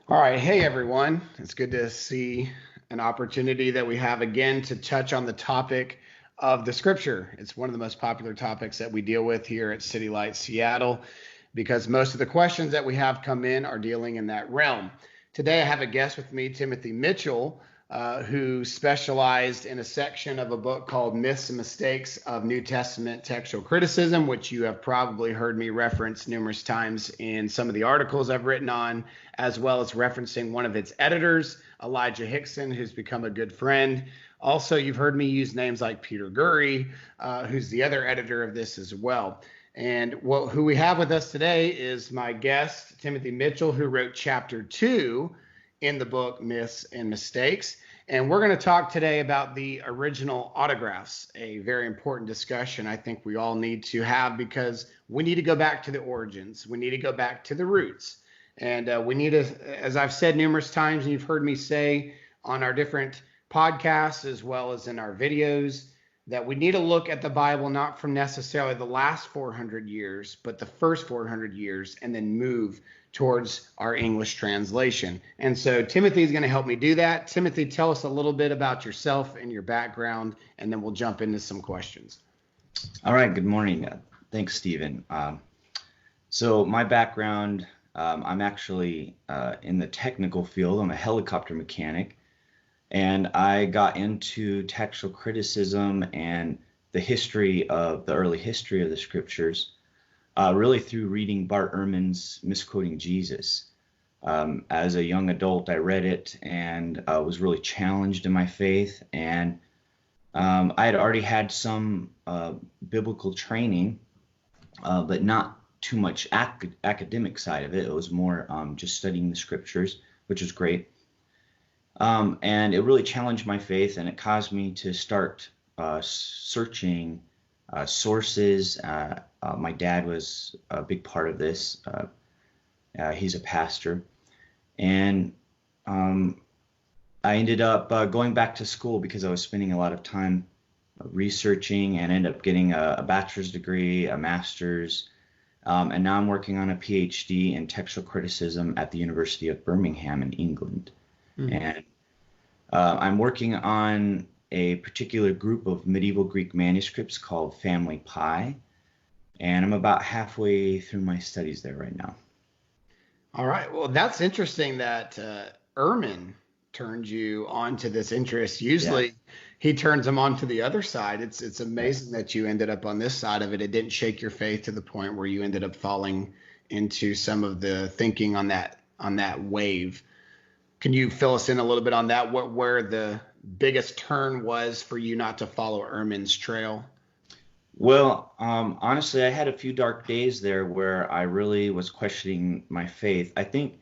All right. Hey, everyone. It's good to see an opportunity that we have again to touch on the topic of the scripture. It's one of the most popular topics that we deal with here at CityLight Seattle because most of the questions that we have come in are dealing in that realm. Today, I have a guest with me, Timothy Mitchell, who specialized in a section of a book called Myths and Mistakes of New Testament Textual Criticism, which you have probably heard me reference numerous times in some of the articles I've written on, as well as referencing one of its editors, Elijah Hickson, who's become a good friend. Also, you've heard me use names like Peter Gurry, who's the other editor of this as well. And who we have with us today is my guest, Timothy Mitchell, who wrote chapter 2 in the book Myths and Mistakes. And we're going to talk today about the original autographs, a very important discussion I think we all need to have because we need to go back to the origins. We need to go back to the roots. And we need to, as I've said numerous times, and you've heard me say on our different podcasts as well as in our videos, that we need to look at the Bible not from necessarily the last 400 years, but the first 400 years, and then move towards our English translation. And so Timothy is going to help me do that. Timothy, tell us a little bit about yourself and your background, and then we'll jump into some questions. All right. Good morning. Thanks, Stephen. So my background, I'm actually in the technical field. I'm a helicopter mechanic. And I got into textual criticism and the early history of the scriptures, really through reading Bart Ehrman's Misquoting Jesus. As a young adult, I read it and was really challenged in my faith. And I had already had some biblical training, but not too much academic side of it. It was more just studying the scriptures, which was great. And it really challenged my faith, and it caused me to start searching sources. My dad was a big part of this. He's a pastor. And I ended up going back to school because I was spending a lot of time researching and ended up getting a bachelor's degree, a master's, and now I'm working on a PhD in textual criticism at the University of Birmingham in England. And I'm working on a particular group of medieval Greek manuscripts called Family Pi, and I'm about halfway through my studies there right now. All right. Well, that's interesting that Ehrman turned you on to this interest. Usually he turns them on to the other side. It's amazing that you ended up on this side of it. It didn't shake your faith to the point where you ended up falling into some of the thinking on that wave. Can you fill us in a little bit on that? Where the biggest turn was for you not to follow Ehrman's trail? Well, honestly, I had a few dark days there where I really was questioning my faith. I think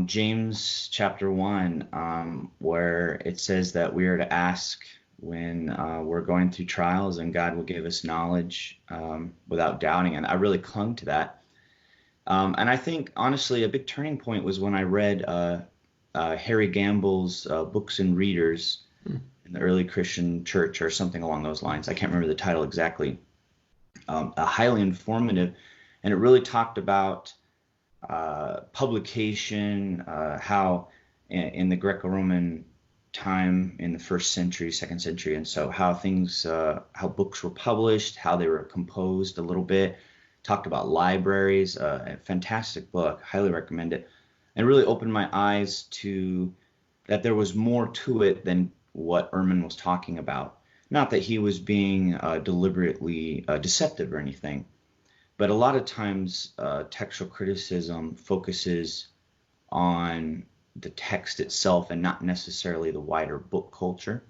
James chapter 1, where it says that we are to ask when we're going through trials, and God will give us knowledge without doubting. And I really clung to that. And I think, honestly, a big turning point was when I read Harry Gamble's Books and Readers in the early Christian church, or something along those lines. I can't remember the title exactly. Highly informative, and it really talked about publication, how in the Greco-Roman time in the 1st century, 2nd century, and so how books were published, how they were composed a little bit. Talked about libraries. A fantastic book. Highly recommend it. And really opened my eyes to that there was more to it than what Ehrman was talking about. Not that he was being deliberately deceptive or anything, but a lot of times textual criticism focuses on the text itself and not necessarily the wider book culture.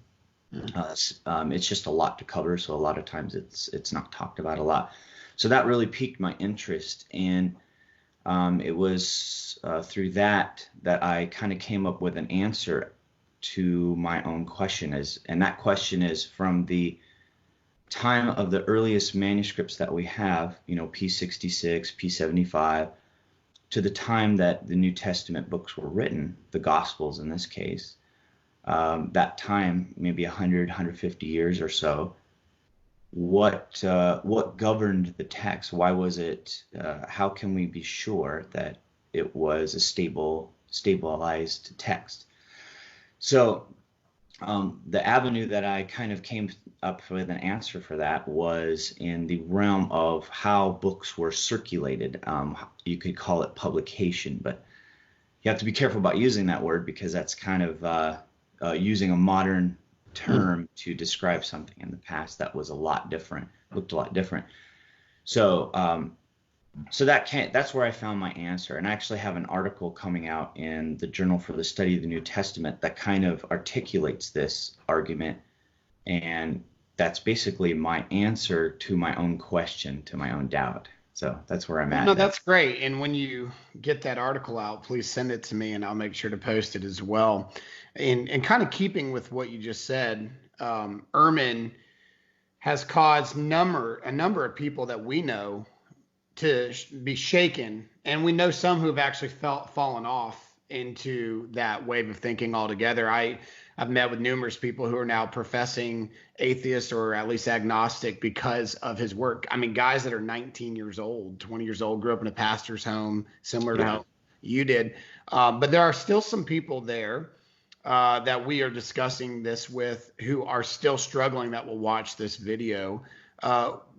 It's just a lot to cover, so a lot of times it's not talked about a lot. So that really piqued my interest, and it was through that I kind of came up with an answer to my own question. And that question is from the time of the earliest manuscripts that we have, P66, P75, to the time that the New Testament books were written, the Gospels in this case, that time, maybe 100, 150 years or so. What governed the text? Why was it? How can we be sure that it was a stable stabilized text. So the avenue that I kind of came up with an answer for that was in the realm of how books were circulated. You could call it publication, but you have to be careful about using that word because that's kind of using a modern term to describe something in the past that was a lot different, looked a lot different. So that's where I found my answer. And I actually have an article coming out in the Journal for the Study of the New Testament that kind of articulates this argument. And that's basically my answer to my own question, to my own doubt. So that's where I'm at. No, that's great. And when you get that article out, please send it to me and I'll make sure to post it as well. And kind of keeping with what you just said, Ehrman has caused a number of people that we know to be shaken, and we know some who have actually fallen off into that wave of thinking altogether. I've met with numerous people who are now professing atheist or at least agnostic because of his work. I mean, guys that are 19 years old, 20 years old, grew up in a pastor's home, similar to how you did. But there are still some people there that we are discussing this with who are still struggling that will watch this video.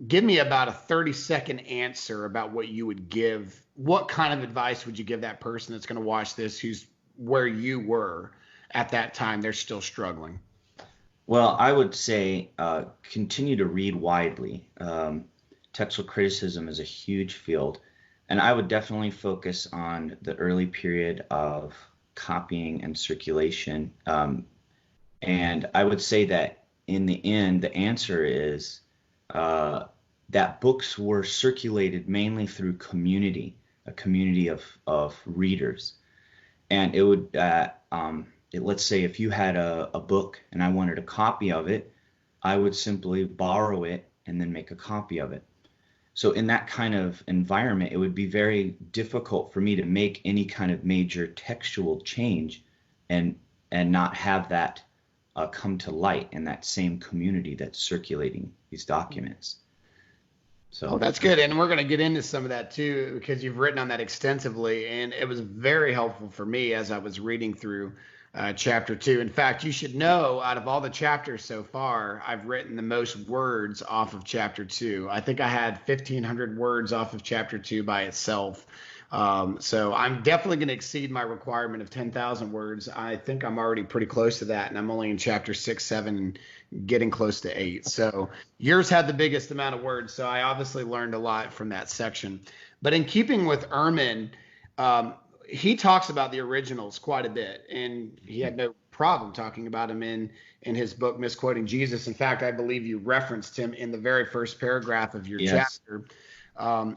Give me about a 30-second answer about what you would give. What kind of advice would you give that person that's going to watch this who's where you were at that time? They're still struggling. Well, I would say continue to read widely. Textual criticism is a huge field, and I would definitely focus on the early period of copying and circulation. And I would say that in the end, the answer is that books were circulated mainly through community, a community of readers. And it would, let's say if you had a book and I wanted a copy of it, I would simply borrow it and then make a copy of it. So in that kind of environment, it would be very difficult for me to make any kind of major textual change and not have that come to light in that same community that's circulating these documents. So that's good. And we're going to get into some of that too, because you've written on that extensively. And it was very helpful for me as I was reading through chapter 2. In fact, you should know out of all the chapters so far, I've written the most words off of chapter 2. I think I had 1,500 words off of chapter 2 by itself. So I'm definitely going to exceed my requirement of 10,000 words. I think I'm already pretty close to that, and I'm only in chapter 6, 7, getting close to 8. So yours had the biggest amount of words, so I obviously learned a lot from that section. But in keeping with Ehrman, he talks about the originals quite a bit, and he had no problem talking about him in his book, Misquoting Jesus. In fact, I believe you referenced him in the very first paragraph of your chapter.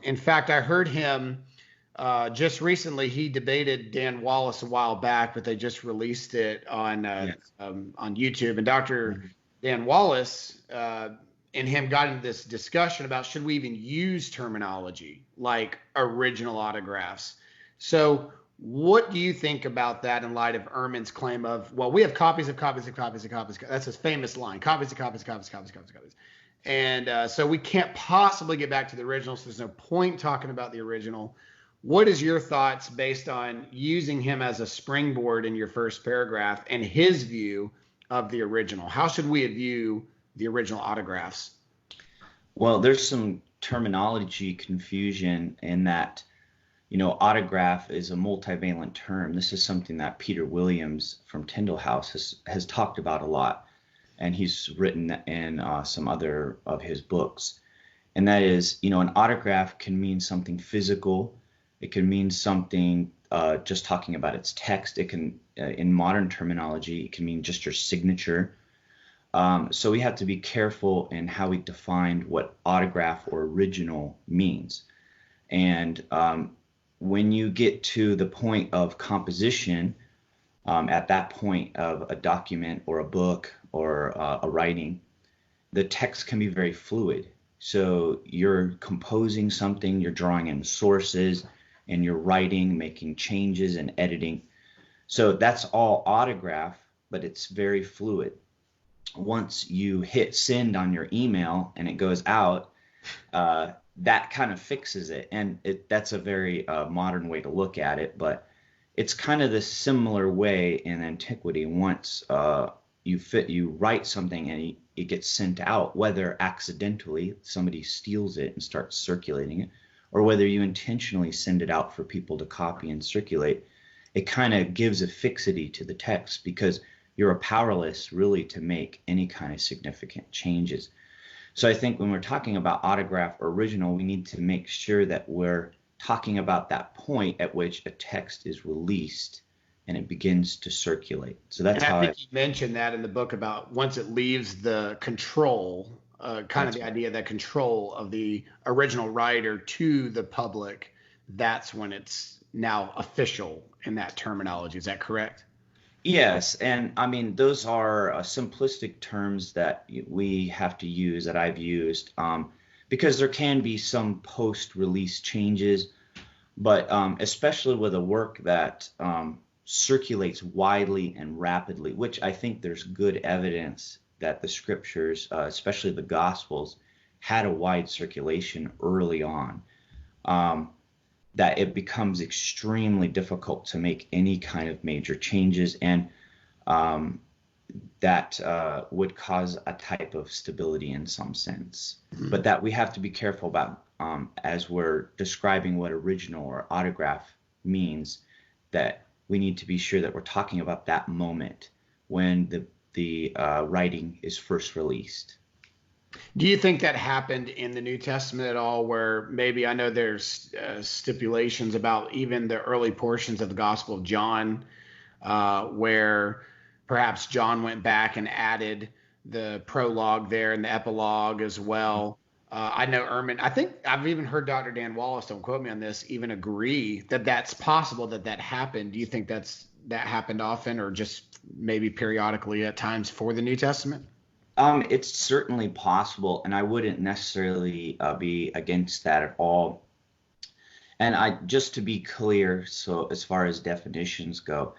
In fact, I heard him just recently. He debated Dan Wallace a while back, but they just released it on YouTube. And Dr. Dan Wallace and him got into this discussion about should we even use terminology like original autographs. So what do you think about that in light of Ehrman's claim of, well, we have copies of copies of copies of copies. That's his famous line, copies of copies of copies of copies of copies of copies. And so we can't possibly get back to the original, so there's no point talking about the original. What is your thoughts based on using him as a springboard in your first paragraph and his view of the original? How should we view the original autographs? Well, there's some terminology confusion in that, autograph is a multivalent term. This is something that Peter Williams from Tyndall House has talked about a lot, and he's written in some other of his books. And that is, an autograph can mean something physical. It can mean something just talking about its text. It can, in modern terminology, it can mean just your signature. So we have to be careful in how we define what autograph or original means. And when you get to the point of composition, at that point of a document or a book or a writing, the text can be very fluid. So you're composing something, you're drawing in sources, and you're writing, making changes and editing. So that's all autograph, but it's very fluid. Once you hit send on your email and it goes out, that kind of fixes it. And that's a very modern way to look at it. But it's kind of the similar way in antiquity. Once you write something and it gets sent out, whether accidentally somebody steals it and starts circulating it, or whether you intentionally send it out for people to copy and circulate, it kind of gives a fixity to the text because you're powerless really to make any kind of significant changes. So I think when we're talking about autograph or original, we need to make sure that we're talking about that point at which a text is released and it begins to circulate. So that's And how I think you mentioned that in the book about once it leaves the control, kind of the idea that control of the original writer to the public, that's when it's now official in that terminology. Is that correct? Yes, and I mean those are simplistic terms that we have to use that I've used because there can be some post-release changes, but especially with a work that circulates widely and rapidly, which I think there's good evidence that the scriptures, especially the Gospels, had a wide circulation early on. That it becomes extremely difficult to make any kind of major changes, and that would cause a type of stability in some sense. But that we have to be careful about as we're describing what original or autograph means, that we need to be sure that we're talking about that moment when the writing is first released. Do you think that happened in the New Testament at all, where maybe I know there's stipulations about even the early portions of the Gospel of John, where perhaps John went back and added the prologue there and the epilogue as well. I know I think I've even heard Dr. Dan Wallace, don't quote me on this, even agree that that's possible that happened. Do you think that happened often, or just maybe periodically at times for the New Testament? It's certainly possible, and I wouldn't necessarily be against that at all. And just to be clear, so as far as definitions go,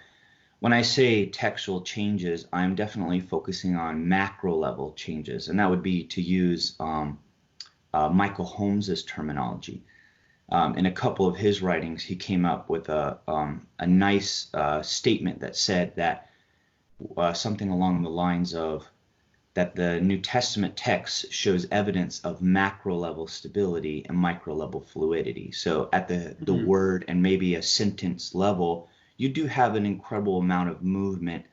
when I say textual changes, I'm definitely focusing on macro level changes, and that would be, to use Michael Holmes's terminology. In a couple of his writings, he came up with a nice statement that said that something along the lines of that the New Testament text shows evidence of macro level stability and micro level fluidity. So at the word and maybe a sentence level, you do have an incredible amount of movement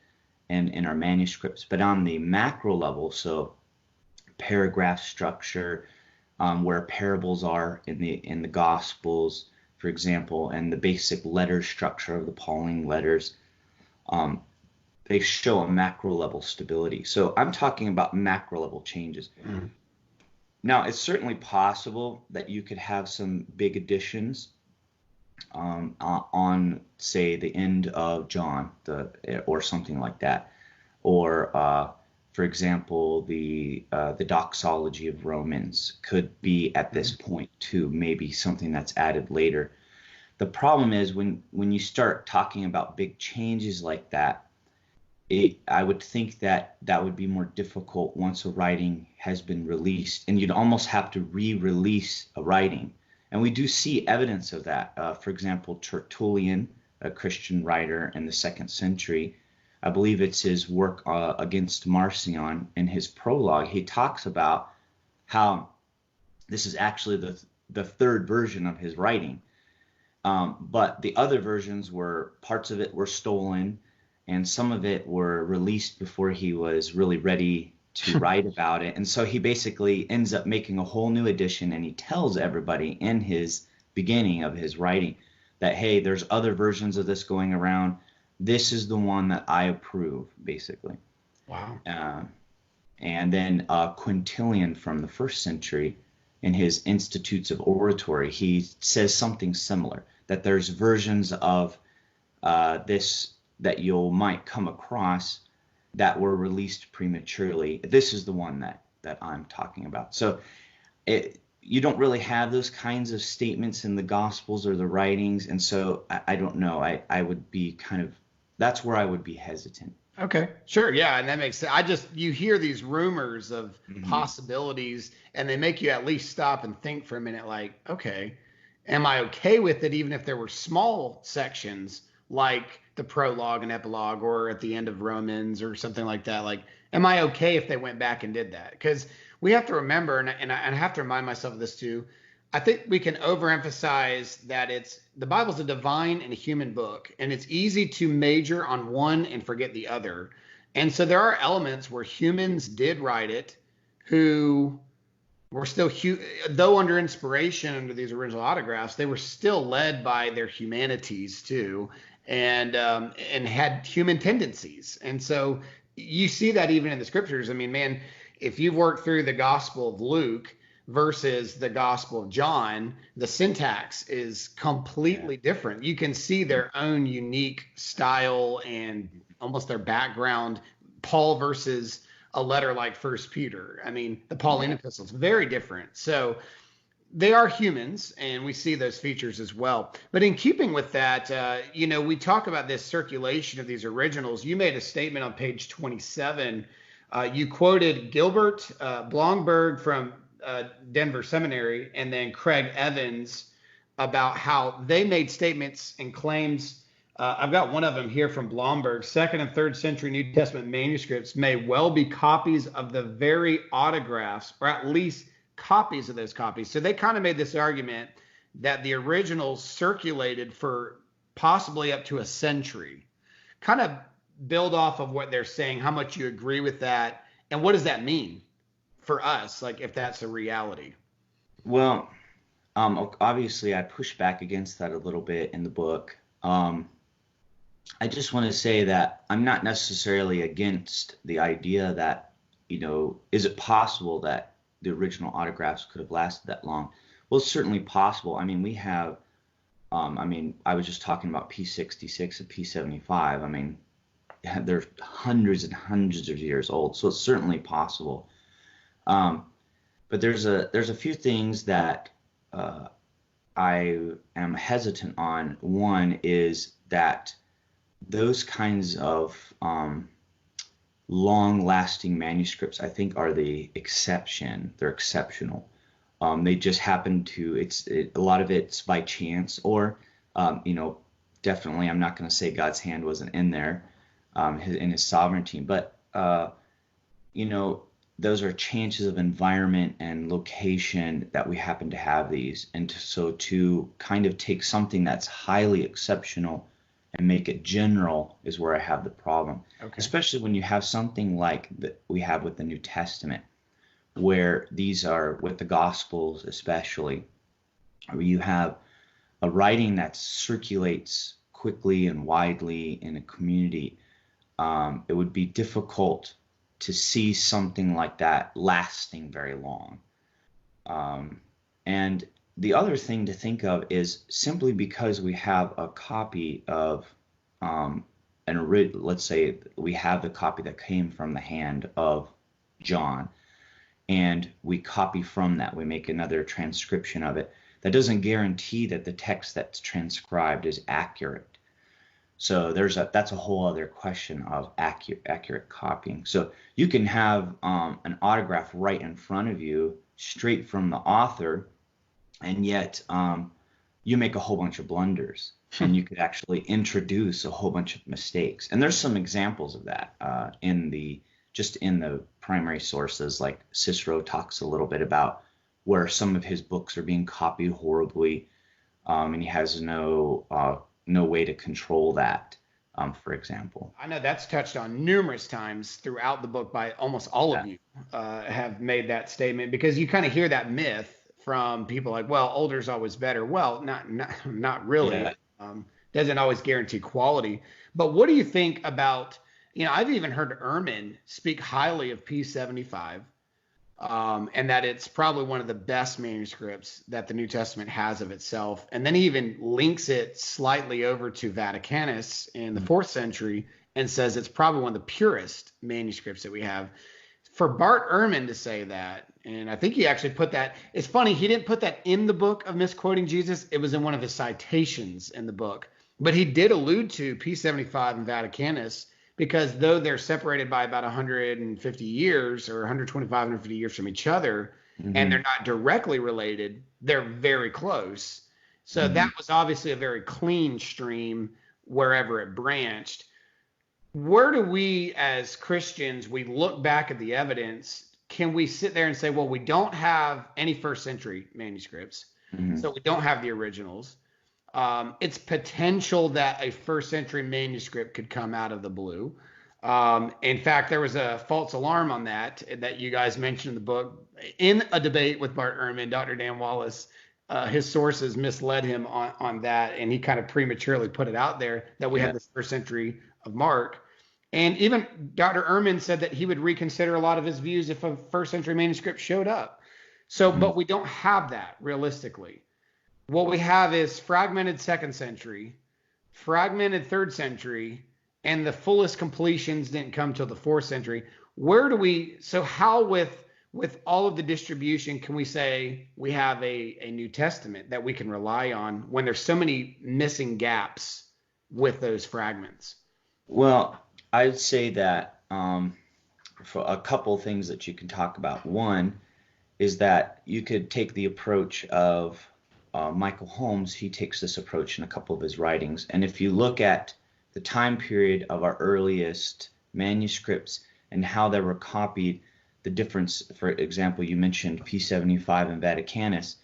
in our manuscripts. But on the macro level, so paragraph structure, where parables are in the Gospels, for example, and the basic letter structure of the Pauline letters, they show a macro level stability. So I'm talking about macro level changes. Now, it's certainly possible that you could have some big additions on, say, the end of John, or something like that, or for example, the doxology of Romans could be at this point too, maybe something that's added later. The problem is when you start talking about big changes like that, I would think that would be more difficult once a writing has been released, and you'd almost have to re-release a writing. And we do see evidence of that. For example, Tertullian, a Christian writer in the 2nd century, I believe it's his work against Marcion. In his prologue, he talks about how this is actually the third version of his writing. But the other versions parts of it were stolen, and some of it were released before he was really ready to write about it. And so he basically ends up making a whole new edition, and he tells everybody in his beginning of his writing that, hey, there's other versions of this going around. This is the one that I approve, basically. Wow. And then Quintilian from the 1st century, in his Institutes of Oratory, he says something similar, that there's versions of this that you might come across that were released prematurely. This is the one that I'm talking about. So you don't really have those kinds of statements in the Gospels or the writings, and so I don't know. I would be that's where I would be hesitant. Okay, sure. Yeah, and that makes sense. You hear these rumors of possibilities, and they make you at least stop and think for a minute, like, okay, am I okay with it even if there were small sections like the prologue and epilogue, or at the end of Romans or something like that? Like, am I okay if they went back and did that? Because we have to remember, and I have to remind myself of this too. I think we can overemphasize that the Bible's a divine and a human book, and it's easy to major on one and forget the other. And so there are elements where humans did write it who were still, though under inspiration under these original autographs, they were still led by their humanities too, and had human tendencies. And so you see that even in the scriptures. I mean, man, if you've worked through the Gospel of Luke versus the Gospel of John, the syntax is completely different. You can see their own unique style and almost their background. Paul versus a letter like First Peter. I mean, the Pauline epistles, very different. So they are humans, and we see those features as well. But in keeping with that, we talk about this circulation of these originals. You made a statement on page 27. You quoted Gilbert Blomberg from Denver Seminary, and then Craig Evans about how they made statements and claims. I've got one of them here from Blomberg. 2nd and 3rd century New Testament manuscripts may well be copies of the very autographs, or at least copies of those copies. So they kind of made this argument that the originals circulated for possibly up to a century. Kind of build off of what they're saying, how much you agree with that, and what does that mean for us, like if that's a reality? Well, obviously I push back against that a little bit in the book. I just want to say that I'm not necessarily against the idea that, is it possible that the original autographs could have lasted that long? Well, it's certainly possible. I mean, we have, I was just talking about P66 and P75. I mean, they're hundreds and hundreds of years old, so it's certainly possible. But there's a few things that I am hesitant on. One is that those kinds of long-lasting manuscripts, I think, are the exception. They're exceptional. They just happen to. A lot of it's by chance, or definitely, I'm not going to say God's hand wasn't in there, in His sovereignty, but those are changes of environment and location that we happen to have these. And so to kind of take something that's highly exceptional and make it general is where I have the problem. Okay. Especially when you have something like that we have with the New Testament, where these are with the Gospels especially, where you have a writing that circulates quickly and widely in a community. It would be difficult to see something like that lasting very long. And the other thing to think of is simply because we have a copy of let's say we have the copy that came from the hand of John, and we copy from that, we make another transcription of it. That doesn't guarantee that the text that's transcribed is accurate. So that's a whole other question of accurate copying. So you can have an autograph right in front of you, straight from the author, and yet you make a whole bunch of blunders, and you could actually introduce a whole bunch of mistakes. And there's some examples of that in the primary sources. Like Cicero talks a little bit about where some of his books are being copied horribly, and he has no way to control that, for example. I know that's touched on numerous times throughout the book by almost all of you have made that statement, because you kind of hear that myth from people like, well, older's always better. Well, not really. Yeah. Doesn't always guarantee quality. But what do you think about, I've even heard Ehrman speak highly of P75, and that it's probably one of the best manuscripts that the New Testament has of itself. And then he even links it slightly over to Vaticanus in the 4th century and says it's probably one of the purest manuscripts that we have. For Bart Ehrman to say that, and I think he actually put that, it's funny, he didn't put that in the book of Misquoting Jesus. It was in one of his citations in the book. But he did allude to P75 and Vaticanus, because though they're separated by about 150 years or 125, 150 years from each other, and they're not directly related, they're very close. So that was obviously a very clean stream wherever it branched. Where do we as Christians, we look back at the evidence, can we sit there and say, well, we don't have any first century manuscripts, so we don't have the originals. It's potential that a first century manuscript could come out of the blue. In fact, there was a false alarm on that you guys mentioned in the book. In a debate with Bart Ehrman, Dr. Dan Wallace, his sources misled him on that, and he kind of prematurely put it out there that we had this first century of Mark. And even Dr. Ehrman said that he would reconsider a lot of his views if a first century manuscript showed up. So, but we don't have that realistically. What we have is fragmented second century, fragmented third century, and the fullest completions didn't come till the fourth century. How with all of the distribution can we say we have a New Testament that we can rely on when there's so many missing gaps with those fragments? Well, I'd say that for a couple things that you can talk about. One is that you could take the approach of Michael Holmes. He takes this approach in a couple of his writings. And if you look at the time period of our earliest manuscripts and how they were copied, the difference, for example, you mentioned P75 and Vaticanus,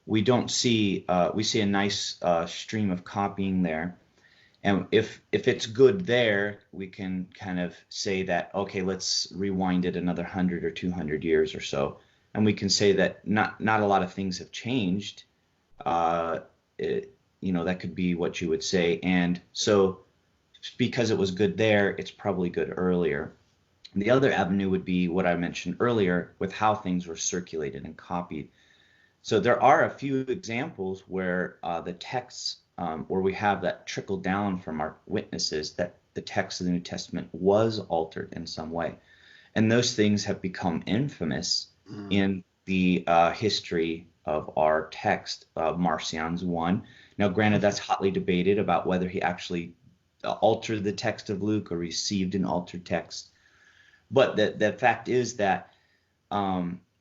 we see a nice stream of copying there. And if it's good there, we can kind of say that, okay, let's rewind it another 100 or 200 years or so. And we can say that not a lot of things have changed. That could be what you would say. And so because it was good there, it's probably good earlier. The other avenue would be what I mentioned earlier with how things were circulated and copied. So there are a few examples where the texts, where we have that trickle down from our witnesses that the text of the New Testament was altered in some way. And those things have become infamous in the history of our text. Marcion's one. Now, granted, that's hotly debated about whether he actually altered the text of Luke or received an altered text. But the fact is that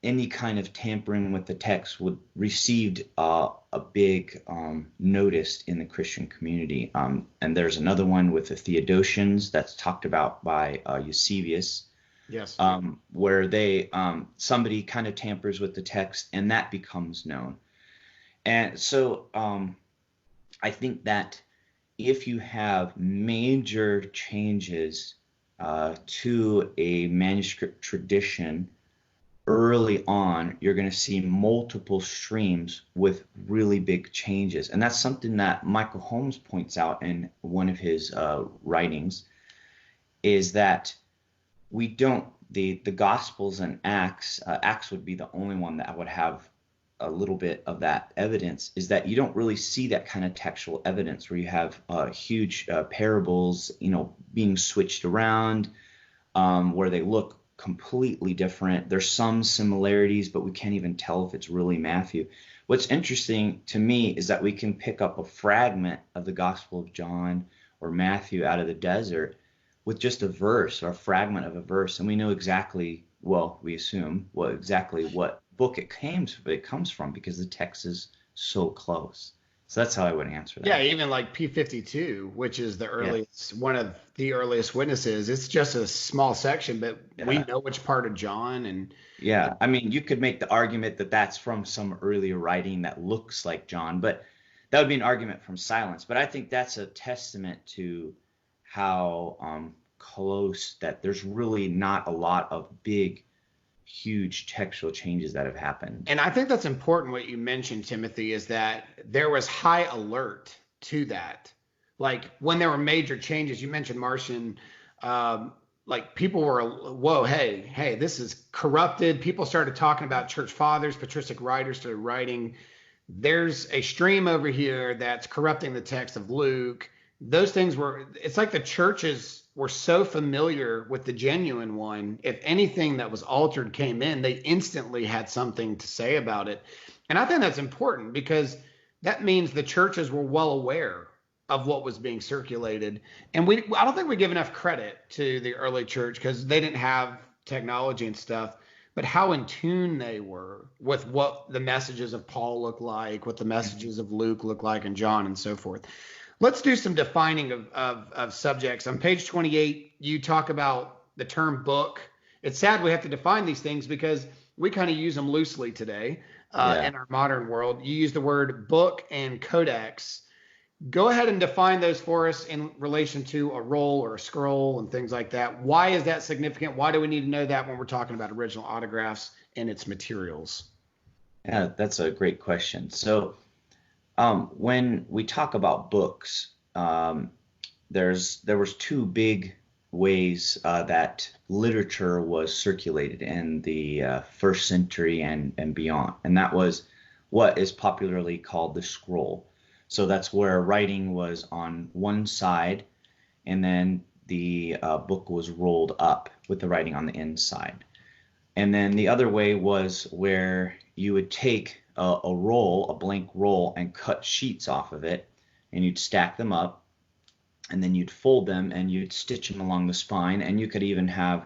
any kind of tampering with the text received a big notice in the Christian community. And there's another one with the Theodosians that's talked about by Eusebius. Yes. Where somebody kind of tampers with the text and that becomes known. And so I think that if you have major changes to a manuscript tradition early on, you're going to see multiple streams with really big changes. And that's something that Michael Holmes points out in one of his writings, is that the Gospels and Acts would be the only one that would have a little bit of that evidence, is that you don't really see that kind of textual evidence where you have huge parables, being switched around, where they look completely different. There's some similarities, but we can't even tell if it's really Matthew. What's interesting to me is that we can pick up a fragment of the Gospel of John or Matthew out of the desert with just a verse or a fragment of a verse, and we know exactly, we assume exactly what book it comes from because the text is so close. So that's how I would answer that. Yeah, even like P52, which is the earliest, one of the earliest witnesses. It's just a small section, but we know which part of John. And I mean, you could make the argument that that's from some earlier writing that looks like John, but that would be an argument from silence. But I think that's a testament to how close that there's really not a lot of big, huge textual changes that have happened. And I think that's important what you mentioned, Timothy, is that there was high alert to that. Like when there were major changes, you mentioned Marcion, like people were, whoa, hey, this is corrupted. People started talking about church fathers, patristic writers started writing, there's a stream over here that's corrupting the text of Luke. Those things it's like the churches were so familiar with the genuine one. If anything that was altered came in, they instantly had something to say about it. And I think that's important because that means the churches were well aware of what was being circulated. And I don't think we give enough credit to the early church because they didn't have technology and stuff, but how in tune they were with what the messages of Paul look like, what the messages of Luke look like, and John and so forth. Let's do some defining of subjects. On page 28, you talk about the term book. It's sad we have to define these things because we kind of use them loosely today Yeah. in our modern world. You use the word book and codex. Go ahead and define those for us in relation to a roll or a scroll and things like that. Why is that significant? Why do we need to know that when we're talking about original autographs and its materials? Yeah, that's a great question. So, when we talk about books, there was two big ways that literature was circulated in the first century and beyond, and that was what is popularly called the scroll. So that's where writing was on one side, and then the book was rolled up with the writing on the inside. And then the other way was where you would take a roll, a blank roll, and cut sheets off of it, and you'd stack them up, and then you'd fold them, and you'd stitch them along the spine, and you could even have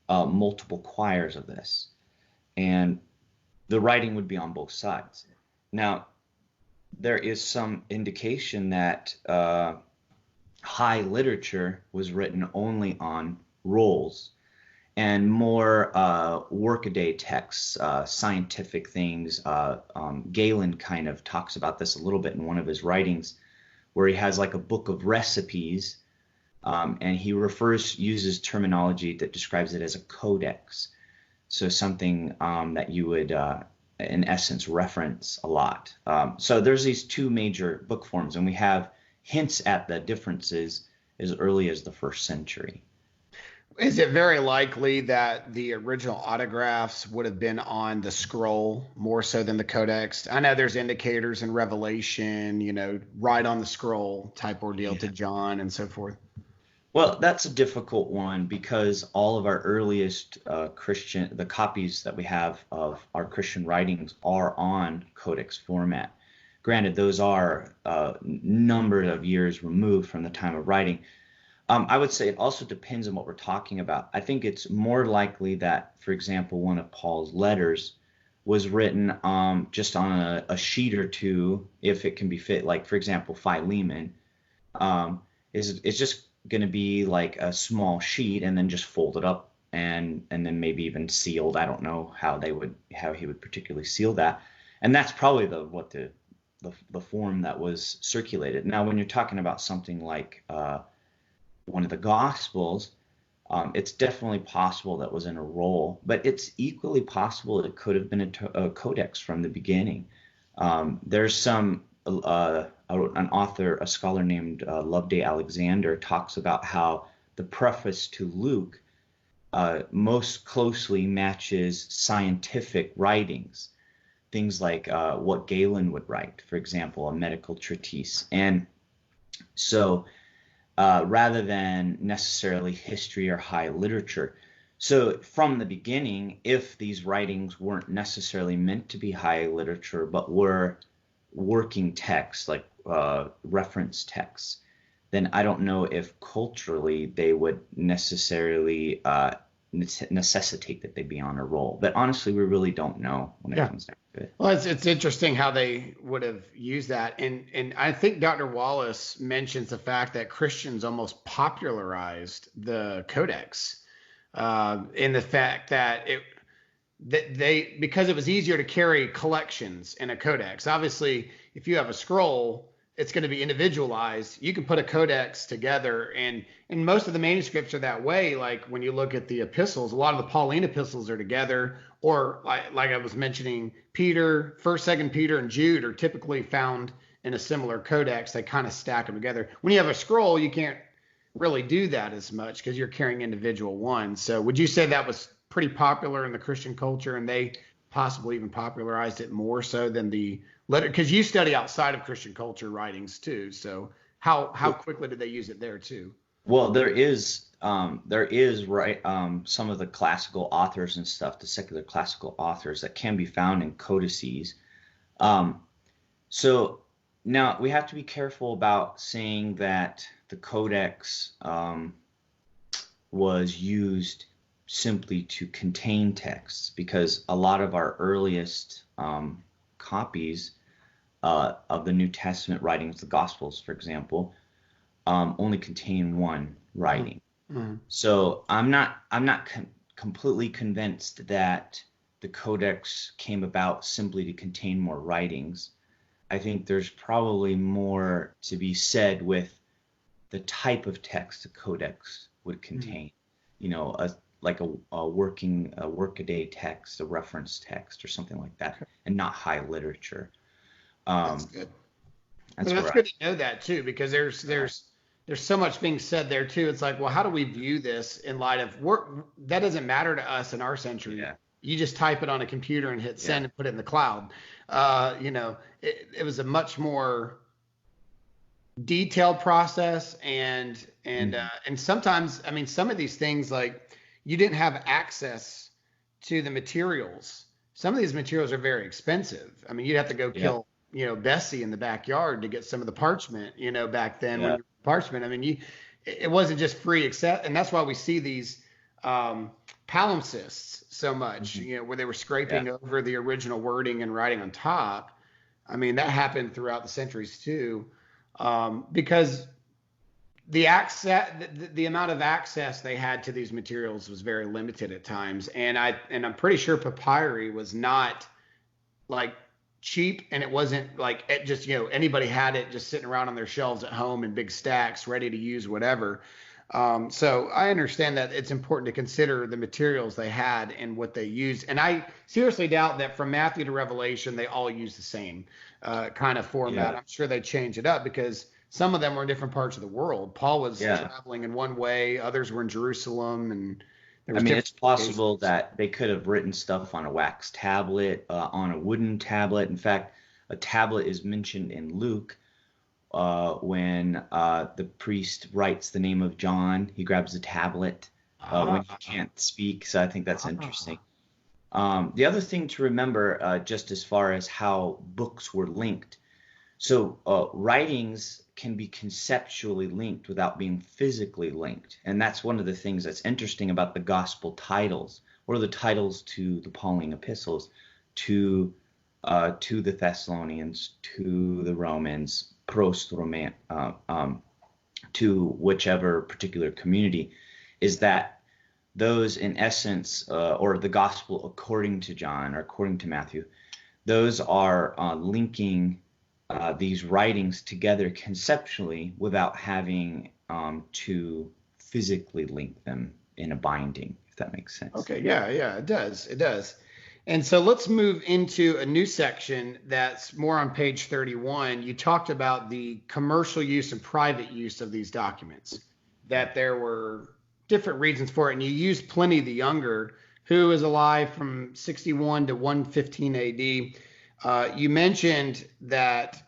multiple quires of this. And the writing would be on both sides. Now, there is some indication that high literature was written only on rolls, and more workaday texts, scientific things. Galen kind of talks about this a little bit in one of his writings, where he has like a book of recipes, and he uses terminology that describes it as a codex. So something that you would, in essence, reference a lot. So there's these two major book forms, and we have hints at the differences as early as the first century. Is it very likely that the original autographs would have been on the scroll more so than the codex? I know there's indicators in Revelation, right on the scroll type ordeal to John and so forth. Well, that's a difficult one because all of our earliest the copies that we have of our Christian writings are on codex format. Granted, those are a number of years removed from the time of writing. I would say it also depends on what we're talking about. I think it's more likely that, for example, one of Paul's letters was written just on a sheet or two, if it can be fit. Like, for example, Philemon is just going to be like a small sheet and then just folded up and then maybe even sealed. I don't know how he would particularly seal that. And that's probably the form that was circulated. Now, when you're talking about something like one of the Gospels, it's definitely possible that was in a roll, but it's equally possible it could have been a codex from the beginning. There's an author, a scholar named Loveday Alexander, talks about how the preface to Luke most closely matches scientific writings, things like what Galen would write, for example, a medical treatise. And so rather than necessarily history or high literature. So from the beginning, if these writings weren't necessarily meant to be high literature, but were working texts, like reference texts, then I don't know if culturally they would necessarily necessitate that they be on a roll. But honestly, we really don't know when it comes down to it. Well, it's interesting how they would have used that. And I think Dr. Wallace mentions the fact that Christians almost popularized the Codex in the fact that because it was easier to carry collections in a Codex. Obviously, if you have a scroll, it's going to be individualized. You can put a codex together, and most of the manuscripts are that way. Like when you look at the epistles, a lot of the Pauline epistles are together, or like I was mentioning, Peter, 1st, 2nd Peter, and Jude are typically found in a similar codex. They kind of stack them together. When you have a scroll, you can't really do that as much because you're carrying individual ones. So would you say that was pretty popular in the Christian culture, and they possibly even popularized it more so than the letter? Because you study outside of Christian culture writings too. So how quickly did they use it there too? Well, there is right some of the classical authors and stuff, the secular classical authors that can be found in codices. So now we have to be careful about saying that the codex was used simply to contain texts, because a lot of our earliest copies of the New Testament writings, the Gospels, for example, only contain one writing. Mm-hmm. So I'm not completely convinced that the Codex came about simply to contain more writings. I think there's probably more to be said with the type of text a Codex would contain. You know, like a workaday text, a reference text, or something like that, and not high literature. That's good. That's That's good to know that too, because there's so much being said there too. It's like, well, how do we view this in light of work? That doesn't matter to us in our century. Yeah. You just type it on a computer and hit send and put it in the cloud. It was a much more detailed process, and sometimes, I mean, some of these things, like, you didn't have access to the materials. Some of these materials are very expensive. I mean, you'd have to go kill Bessie in the backyard to get some of the parchment, back then when you parchment. I mean, it wasn't just free accept, and that's why we see these palimpsests so much, where they were scraping over the original wording and writing on top. I mean, that happened throughout the centuries too, because the amount of access they had to these materials was very limited at times, and I'm pretty sure papyri was not like cheap, and it wasn't like it just anybody had it just sitting around on their shelves at home in big stacks ready to use whatever. So I understand that it's important to consider the materials they had and what they used, and I seriously doubt that from Matthew to Revelation they all use the same kind of format. I'm sure they change it up because some of them were in different parts of the world. Paul was traveling in one way, others were in Jerusalem, and I mean, it's possible that they could have written stuff on a wax tablet, on a wooden tablet. In fact, a tablet is mentioned in Luke when the priest writes the name of John. He grabs a tablet when he can't speak. So I think that's interesting. The other thing to remember, just as far as how books were linked, so writings can be conceptually linked without being physically linked. And that's one of the things that's interesting about the gospel titles, or the titles to the Pauline epistles, to the Thessalonians, to the Romans, to whichever particular community, is that those in essence, or the gospel according to John or according to Matthew, those are linking these writings together conceptually without having to physically link them in a binding, if that makes sense. Okay, yeah, it does. And so let's move into a new section that's more on page 31. You talked about the commercial use and private use of these documents, that there were different reasons for it, and you used Pliny the Younger, who is alive from 61 to 115 AD. You mentioned that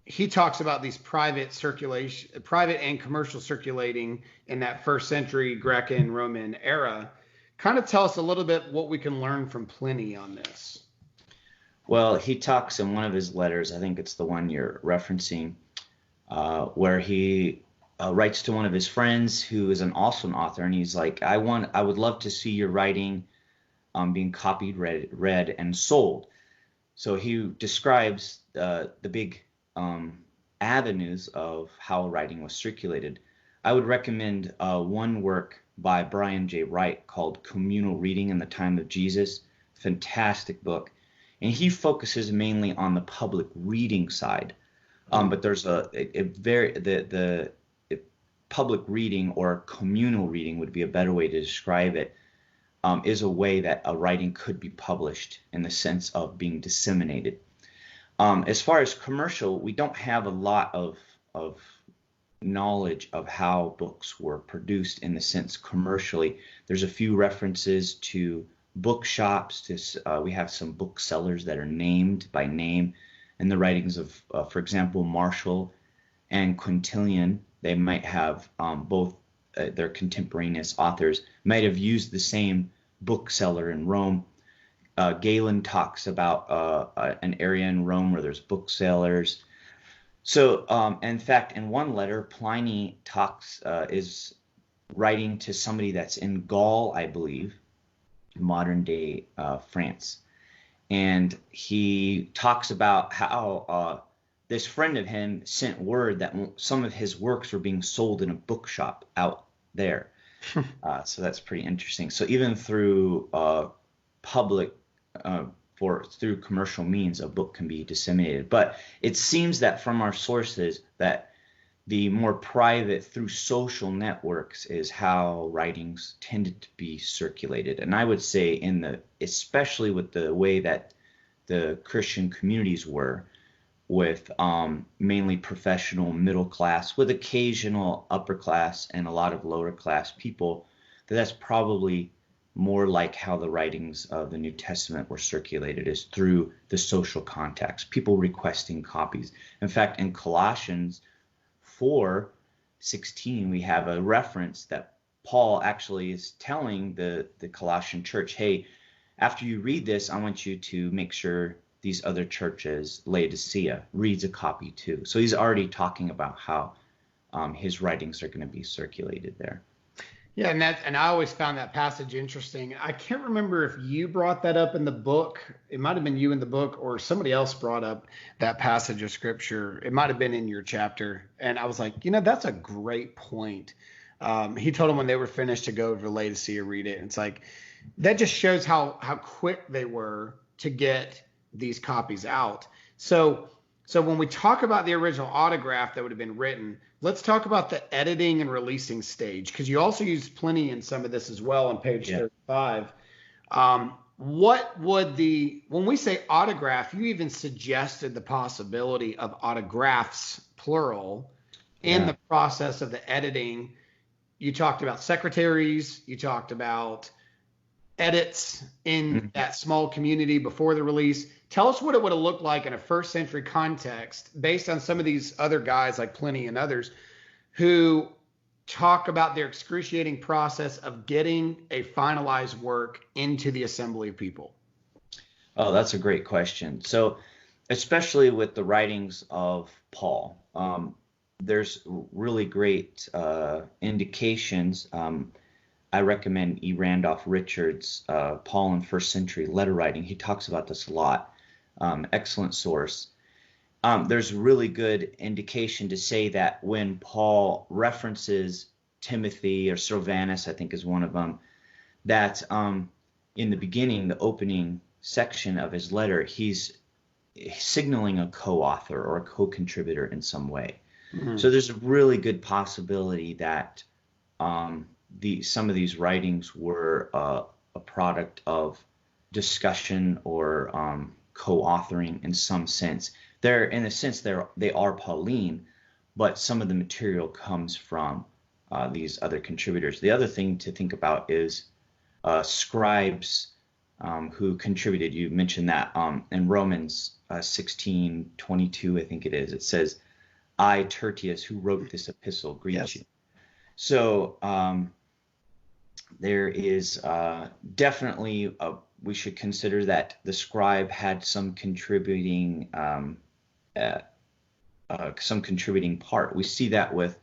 he talks about these private and commercial circulating in that first century Greek and Roman era. Kind of tell us a little bit what we can learn from Pliny on this. Well, he talks in one of his letters, I think it's the one you're referencing, where he writes to one of his friends who is also an author, and he's like, I would love to see your writing being copied, read, and sold. So he describes the big avenues of how writing was circulated. I would recommend one work by Brian J. Wright called Communal Reading in the Time of Jesus. Fantastic book. And he focuses mainly on the public reading side. But there's the public reading, or communal reading would be a better way to describe it, is a way that a writing could be published in the sense of being disseminated. As far as commercial, we don't have a lot of knowledge of how books were produced in the sense commercially. There's a few references to bookshops. We have some booksellers that are named by name in the writings of, for example, Martial and Quintilian. They might have both their contemporaneous authors might have used the same bookseller in Rome. Galen talks about an area in Rome where there's booksellers. So, in fact, in one letter, Pliny is writing to somebody that's in Gaul, I believe, modern day France. And he talks about how this friend of him sent word that some of his works were being sold in a bookshop out there. So that's pretty interesting. So even through public, through commercial means, a book can be disseminated. But it seems that from our sources that the more private, through social networks, is how writings tended to be circulated. And I would say especially with the way that the Christian communities were, with mainly professional middle class, with occasional upper class and a lot of lower class people, that's probably more like how the writings of the New Testament were circulated, is through the social contacts, people requesting copies. In fact, in Colossians 4:16, we have a reference that Paul actually is telling the Colossian church, hey, after you read this, I want you to make sure these other churches, Laodicea, reads a copy too. So he's already talking about how his writings are going to be circulated there. Yeah, and I always found that passage interesting. I can't remember if you brought that up in the book. It might have been you in the book, or somebody else brought up that passage of scripture. It might have been in your chapter. And I was like, that's a great point. He told them when they were finished to go over to Laodicea, read it. And it's like, that just shows how quick they were to get these copies out. So when we talk about the original autograph that would have been written, let's talk about the editing and releasing stage, because you also use Pliny in some of this as well on page 35. What would when we say autograph, you even suggested the possibility of autographs, plural, in the process of the editing. You talked about secretaries, you talked about edits in that small community before the release. Tell us what it would have looked like in a first century context based on some of these other guys like Pliny and others who talk about their excruciating process of getting a finalized work into the assembly of people. Oh, that's a great question. So especially with the writings of Paul, there's really great indications. I recommend E. Randolph Richards' Paul in First Century Letter Writing. He talks about this a lot. Excellent source. There's really good indication to say that when Paul references Timothy, or Silvanus, I think is one of them, that in the beginning, the opening section of his letter, he's signaling a co-author or a co-contributor in some way. Mm-hmm. So there's a really good possibility that some of these writings were a product of discussion or co-authoring in some sense. They are Pauline, but some of the material comes from these other contributors. The other thing to think about is scribes who contributed. You mentioned that in Romans 16:22, I think it is. It says, I, Tertius, who wrote this epistle, greet you. So there is definitely we should consider that the scribe had some contributing part. We see that with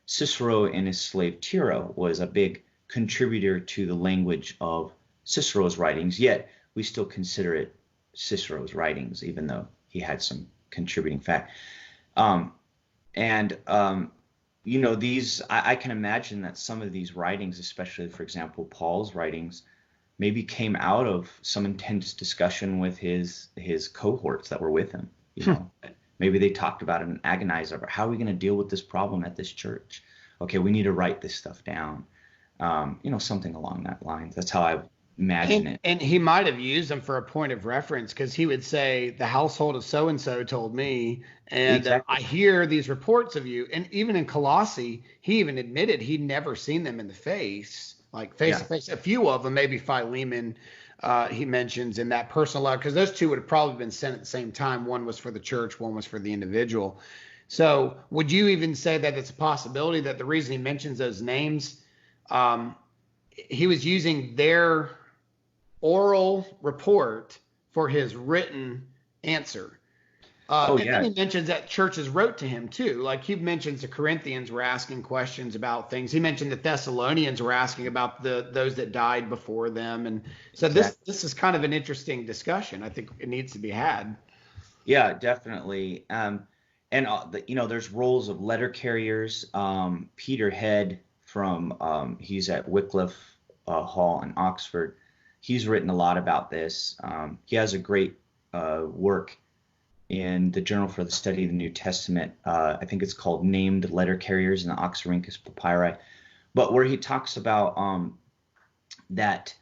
Cicero and his slave Tiro was a big contributor to the language of Cicero's writings, yet we still consider it Cicero's writings, even though he had some contributing fact. I can imagine that some of these writings, especially, for example, Paul's writings, maybe came out of some intense discussion with his cohorts that were with him. Maybe they talked about it and agonized over how are we going to deal with this problem at this church? Okay, we need to write this stuff down. Something along that line. That's how I imagine it. And he might have used them for a point of reference, because he would say, the household of so-and-so told me, and exactly. I hear these reports of you. And even in Colossae, he even admitted he'd never seen them in the face, like face to face. A few of them, maybe Philemon, he mentions in that personal letter, because those two would have probably been sent at the same time. One was for the church, one was for the individual. So would you even say that it's a possibility that the reason he mentions those names, he was using their oral report for his written answer? Then he mentions that churches wrote to him too. Like he mentions the Corinthians were asking questions about things. He mentioned the Thessalonians were asking about those that died before them. And so this is kind of an interesting discussion. I think it needs to be had. Yeah, definitely. And there's roles of letter carriers. Peter Head from he's at Wycliffe Hall in Oxford. He's written a lot about this. He has a great work in the Journal for the Study of the New Testament. I think it's called Named Letter Carriers in the Oxyrhynchus Papyri. But where he talks about that,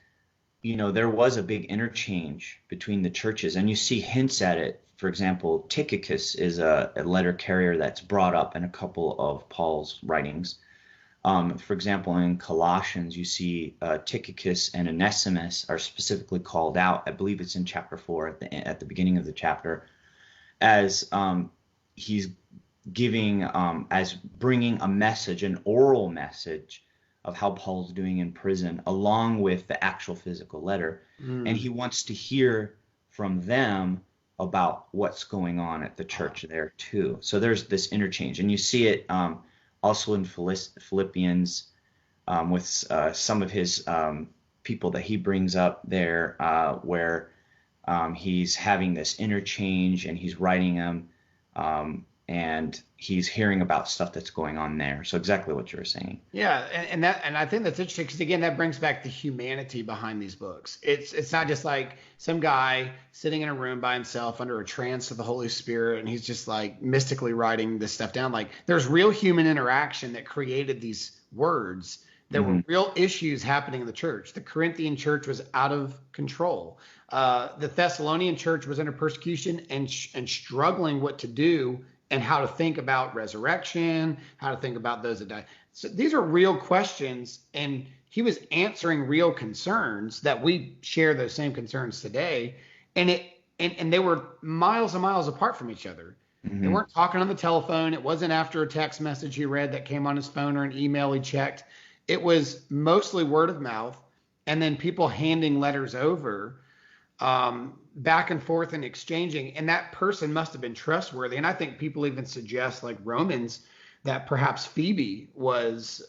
there was a big interchange between the churches, and you see hints at it. For example, Tychicus is a letter carrier that's brought up in a couple of Paul's writings. For example, in Colossians, you see Tychicus and Onesimus are specifically called out. I believe it's in chapter 4 at the beginning of the chapter, as he's giving, as bringing a message, an oral message of how Paul's doing in prison, along with the actual physical letter. And he wants to hear from them about what's going on at the church there too. So there's this interchange, and you see it also in Philippians with some of his people that he brings up there, where he's having this interchange and he's writing them, and he's hearing about stuff that's going on there. So exactly what you were saying. Yeah, and I think that's interesting because, again, that brings back the humanity behind these books. It's not just like some guy sitting in a room by himself under a trance of the Holy Spirit, and he's just like mystically writing this stuff down. Like, there's real human interaction that created these words. There were real issues happening in the church. The Corinthian church was out of control. The Thessalonian church was under persecution and struggling what to do and how to think about resurrection, how to think about those that die. So these are real questions, and he was answering real concerns that we share those same concerns today. And they were miles and miles apart from each other. They weren't talking on the telephone. It wasn't after a text message he read that came on his phone or an email he checked. It was mostly word of mouth, and then people handing letters over, back and forth and exchanging. And that person must have been trustworthy. And I think people even suggest, like Romans, that perhaps Phoebe was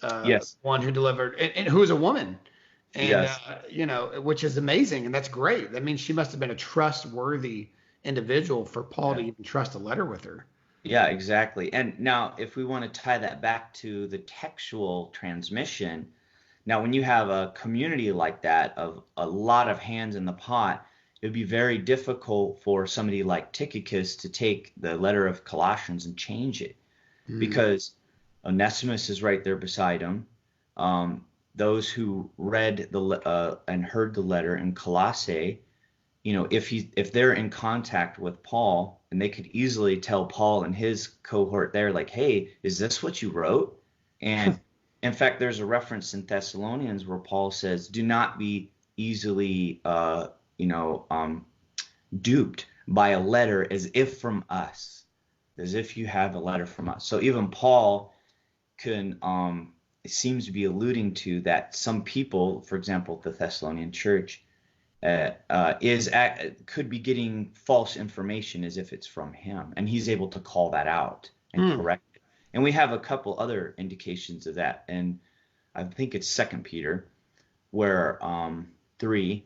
one who delivered, and who was a woman. And, which is amazing. And that's great. That means she must have been a trustworthy individual for Paul to even trust a letter with her. Yeah, exactly. And now if we want to tie that back to the textual transmission, now when you have a community like that of a lot of hands in the pot, it would be very difficult for somebody like Tychicus to take the letter of Colossians and change it, because Onesimus is right there beside him. Those who read and heard the letter in Colossae, if they're in contact with Paul, and they could easily tell Paul and his cohort there, like, hey, is this what you wrote? And in fact, there's a reference in Thessalonians where Paul says, do not be easily duped by a letter as if from us, as if you have a letter from us. So even Paul seems to be alluding to that some people, for example, the Thessalonian church, could be getting false information as if it's from him, and he's able to call that out and correct it. And we have a couple other indications of that, and I think it's 2 Peter, where 3,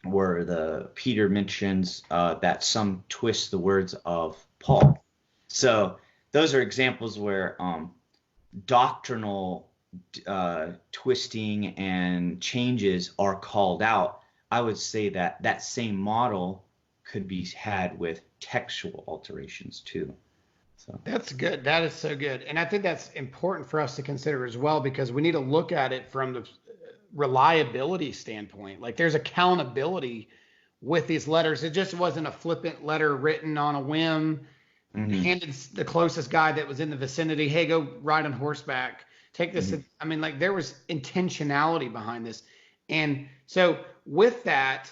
where the Peter mentions that some twist the words of Paul. So those are examples where doctrinal twisting and changes are called out. I would say that same model could be had with textual alterations too. So that's good. That is so good. And I think that's important for us to consider as well, because we need to look at it from the reliability standpoint. Like, there's accountability with these letters. It just wasn't a flippant letter written on a whim, handed the closest guy that was in the vicinity, hey, go ride on horseback, take this. I mean, like, there was intentionality behind this. And so with that,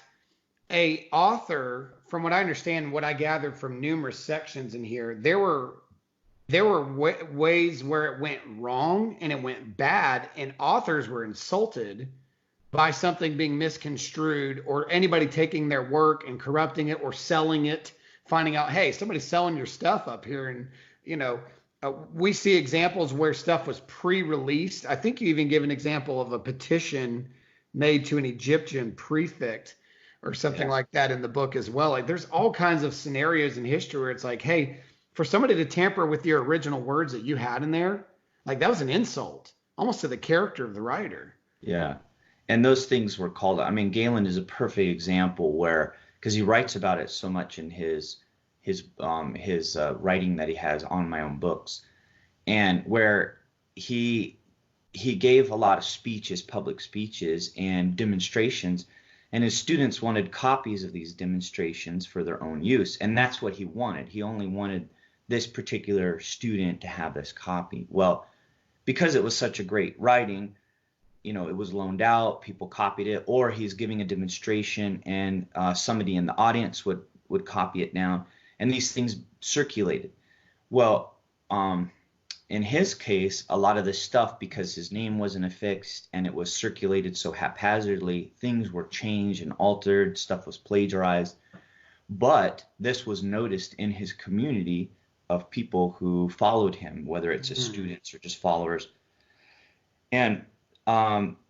a author, from what I understand, what I gathered from numerous sections in here, there were ways where it went wrong and it went bad, and authors were insulted by something being misconstrued, or anybody taking their work and corrupting it or selling it, finding out, hey, somebody's selling your stuff up here. And, we see examples where stuff was pre-released. I think you even give an example of a petition made to an Egyptian prefect or something like that in the book as well. Like, there's all kinds of scenarios in history where it's like, hey, for somebody to tamper with your original words that you had in there, like that was an insult almost to the character of the writer. Yeah. And those things were called, I mean, Galen is a perfect example where, because he writes about it so much in his writing that he has on my own books, and where he gave a lot of speeches, public speeches and demonstrations, and his students wanted copies of these demonstrations for their own use, and that's what he wanted. He only wanted this particular student to have this copy. Well, because it was such a great writing, it was loaned out, people copied it, or he's giving a demonstration and somebody in the audience would copy it down, and these things circulated. Well, in his case, a lot of this stuff, because his name wasn't affixed and it was circulated so haphazardly, things were changed and altered, stuff was plagiarized. But this was noticed in his community of people who followed him, whether it's his students or just followers. And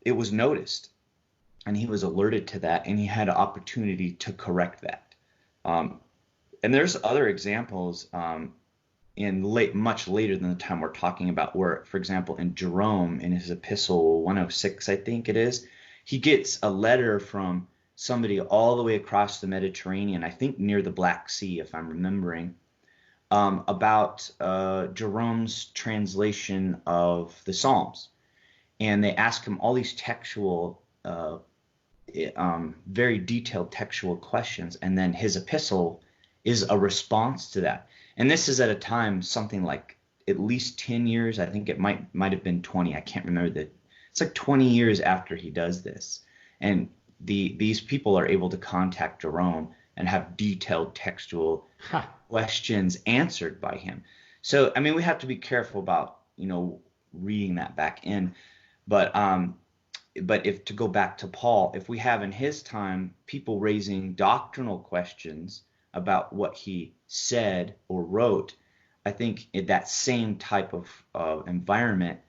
it was noticed, and he was alerted to that, and he had an opportunity to correct that. And there's other examples much later than the time we're talking about, where, for example, in Jerome, in his epistle 106, I think it is, he gets a letter from somebody all the way across the Mediterranean, I think near the Black Sea, if I'm remembering, about Jerome's translation of the Psalms. And they ask him all these textual, very detailed textual questions, and then his epistle is a response to that. And this is at a time, something like at least 10 years, I think it might have been 20, I can't remember it's like 20 years after he does this. And these people are able to contact Jerome and have detailed textual questions answered by him. So, I mean, we have to be careful about, reading that back in. But if to go back to Paul, if we have in his time people raising doctrinal questions about what he said or wrote, I think in that same type of environment,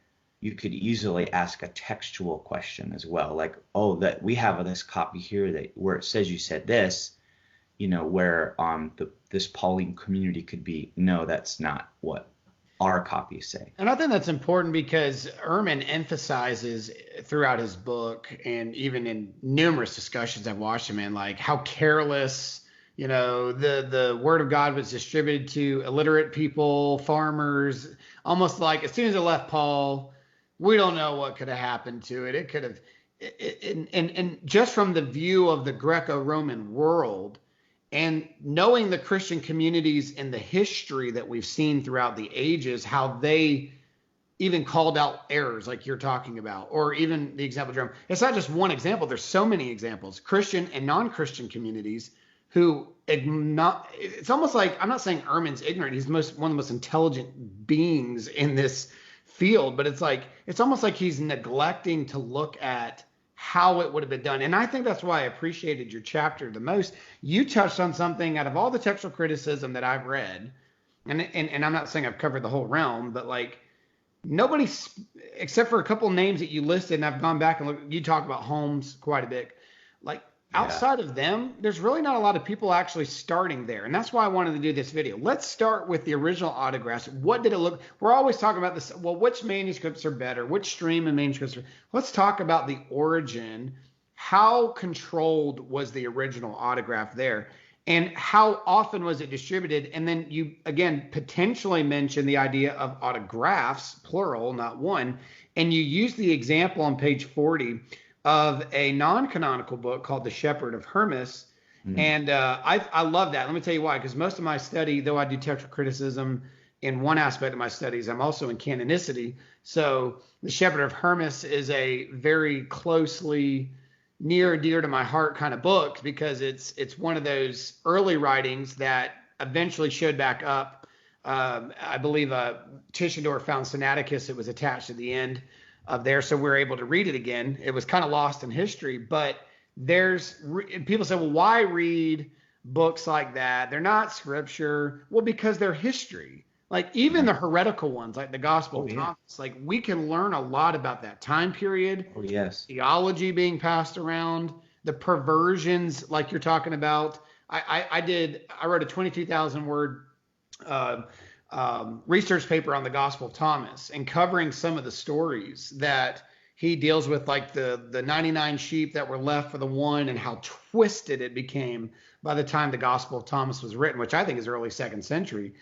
you could easily ask a textual question as well, like, oh, that we have this copy here where it says you said this, where this Pauline community could be, no, that's not what our copies say. And I think that's important because Ehrman emphasizes throughout his book, and even in numerous discussions I've watched him in, like how careless, the word of God was distributed to illiterate people, farmers, almost like as soon as it left Paul, we don't know what could have happened to it. It could have, and just from the view of the Greco-Roman world, and knowing the Christian communities and the history that we've seen throughout the ages, how they even called out errors like you're talking about, or even the example, Jerome. It's not just one example. There's so many examples, Christian and non-Christian communities who it's almost like, I'm not saying Ehrman's ignorant. He's one of the most intelligent beings in this field, but it's almost like he's neglecting to look at how it would have been done. And I think that's why I appreciated your chapter the most. You touched on something out of all the textual criticism that I've read, and I'm not saying I've covered the whole realm, but like nobody, except for a couple names that you listed, and I've gone back and looked, you talk about Holmes quite a bit, like outside of them, there's really not a lot of people actually starting there. And that's why I wanted to do this video. Let's start with the original autographs. What did it look? We're always talking about this. Well, which manuscripts are better? Which stream of manuscripts are? Let's talk about the origin. How controlled was the original autograph there? And how often was it distributed? And then you, again, potentially mentioned the idea of autographs, plural, not one. And you use the example on page 40 of a non-canonical book called The Shepherd of Hermas. And I love that. Let me tell you why. Because most of my study, though I do textual criticism in one aspect of my studies, I'm also in canonicity. So The Shepherd of Hermas is a very closely near and dear to my heart kind of book, because it's one of those early writings that eventually showed back up. I believe Tischendorf found Sinaiticus. It was attached at the end of there, so we're able to read it again. It was kind of lost in history, but people say, well, why read books like that? They're not scripture. Well, because they're history. Like even the heretical ones, like the Gospel of Thomas, like we can learn a lot about that time period. Oh, yes. Theology being passed around, the perversions like you're talking about. I wrote a 22,000 word research paper on the Gospel of Thomas and covering some of the stories that he deals with, like the 99 sheep that were left for the one, and how twisted it became by the time the Gospel of Thomas was written, which I think is early 2nd century.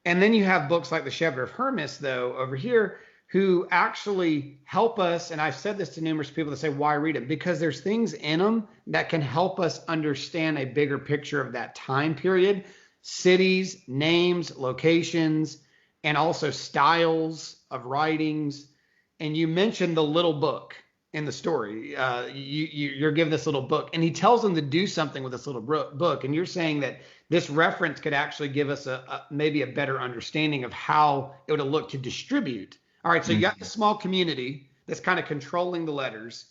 And then you have books like the Shepherd of Hermas, though, over here, who actually help us. And I've said this to numerous people that say, why read them? Because there's things in them that can help us understand a bigger picture of that time period. Cities, names, locations, and also styles of writings. And you mentioned the little book in the story. You're given this little book, and he tells them to do something with this little book. And you're saying that this reference could actually give us maybe a better understanding of how it would have looked to distribute. All right, so you got the small community that's kind of controlling the letters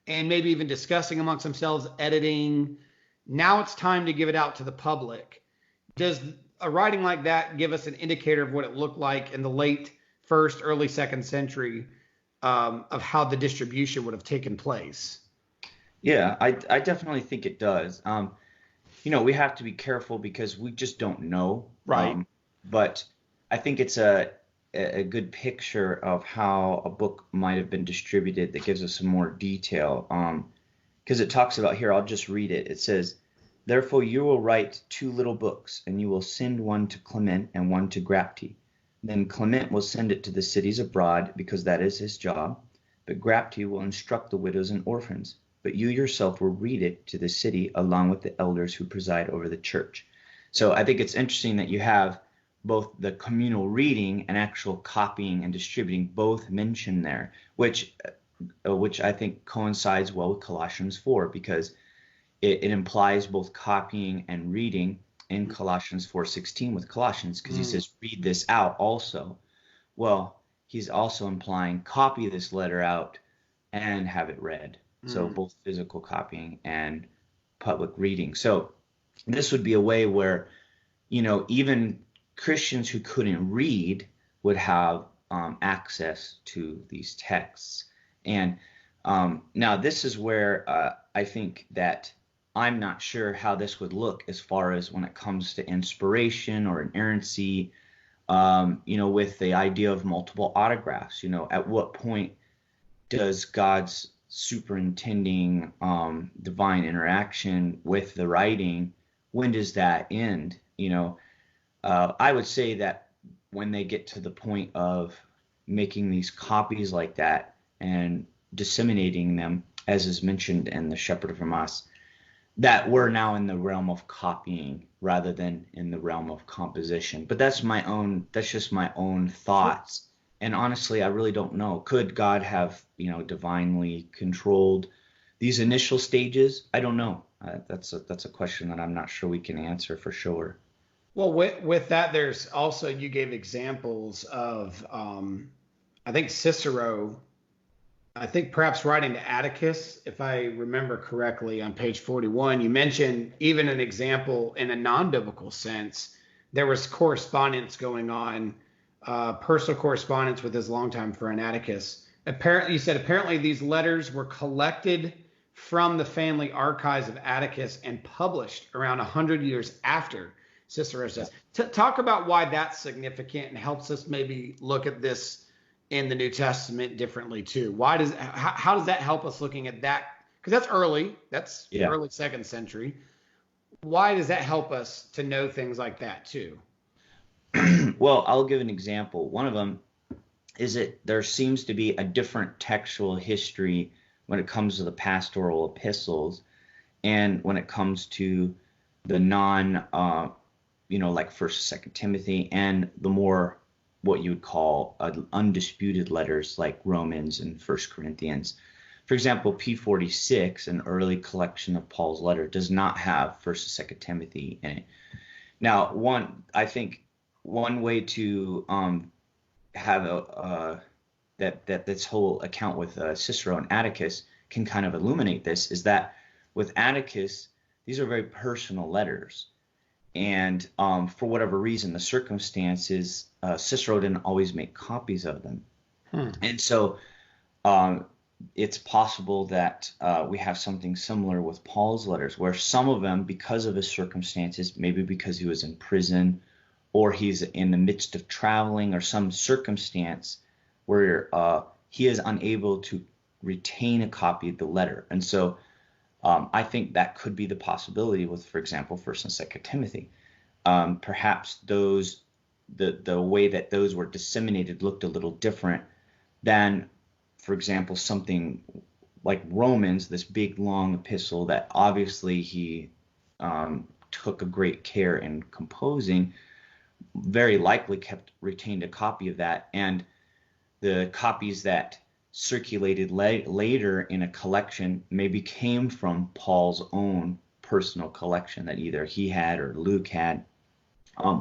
and maybe even discussing amongst themselves, editing. Now it's time to give it out to the public. Does a writing like that give us an indicator of what it looked like in the late 1st, early 2nd century, of how the distribution would have taken place? Yeah, I definitely think it does. We have to be careful because we just don't know. Right. But I think it's a good picture of how a book might have been distributed that gives us some more detail. Because it talks about here, I'll just read it. It says, "Therefore you will write 2 little books, and you will send one to Clement and one to Grapte. Then Clement will send it to the cities abroad, because that is his job. But Grapte will instruct the widows and orphans. But you yourself will read it to the city along with the elders who preside over the church." So I think it's interesting that you have both the communal reading and actual copying and distributing both mentioned there, which I think coincides well with Colossians 4, because it implies both copying and reading in Colossians 4:16 with Colossians, because he says, read this out also. Well, he's also implying copy this letter out and have it read. So both physical copying and public reading. So this would be a way where, even Christians who couldn't read would have access to these texts. And now this is where I think that I'm not sure how this would look as far as when it comes to inspiration or inerrancy, with the idea of multiple autographs. At what point does God's superintending divine interaction with the writing, when does that end? I would say that when they get to the point of making these copies like that and disseminating them, as is mentioned in the Shepherd of Hermas, that we're now in the realm of copying rather than in the realm of composition. But that's just my own thoughts. And honestly, I really don't know. Could God have, divinely controlled these initial stages? I don't know. That's a question that I'm not sure we can answer for sure. Well, with that, there's also, you gave examples of, I think Cicero, perhaps writing to Atticus, if I remember correctly, on page 41, you mentioned even an example in a non-biblical sense. There was correspondence going on, personal correspondence with his longtime friend Atticus. Apparently these letters were collected from the family archives of Atticus and published around 100 years after Cicero says. Talk about why that's significant and helps us maybe look at this in the New Testament differently too. How does that help us looking at that? Because that's early. That's early 2nd century. Why does that help us to know things like that too? Well, I'll give an example. One of them is that there seems to be a different textual history when it comes to the pastoral epistles and when it comes to the like 1st and 2nd Timothy, and the more what you would call undisputed letters like Romans and 1 Corinthians. For example, P46, an early collection of Paul's letter, does not have 1st and 2nd Timothy in it. Now, I think one way to have that this whole account with Cicero and Atticus can kind of illuminate this is that with Atticus, these are very personal letters. And for whatever reason, the circumstances, Cicero didn't always make copies of them. And so it's possible that we have something similar with Paul's letters, where some of them, because of his circumstances, maybe because he was in prison or he's in the midst of traveling or some circumstance where he is unable to retain a copy of the letter. And so I think that could be the possibility with, for example, 1st and 2nd Timothy. Perhaps the way that those were disseminated looked a little different than, for example, something like Romans, this big long epistle that obviously he took a great care in composing, very likely retained a copy of that, and the copies that circulated later in a collection maybe came from Paul's own personal collection that either he had or Luke had,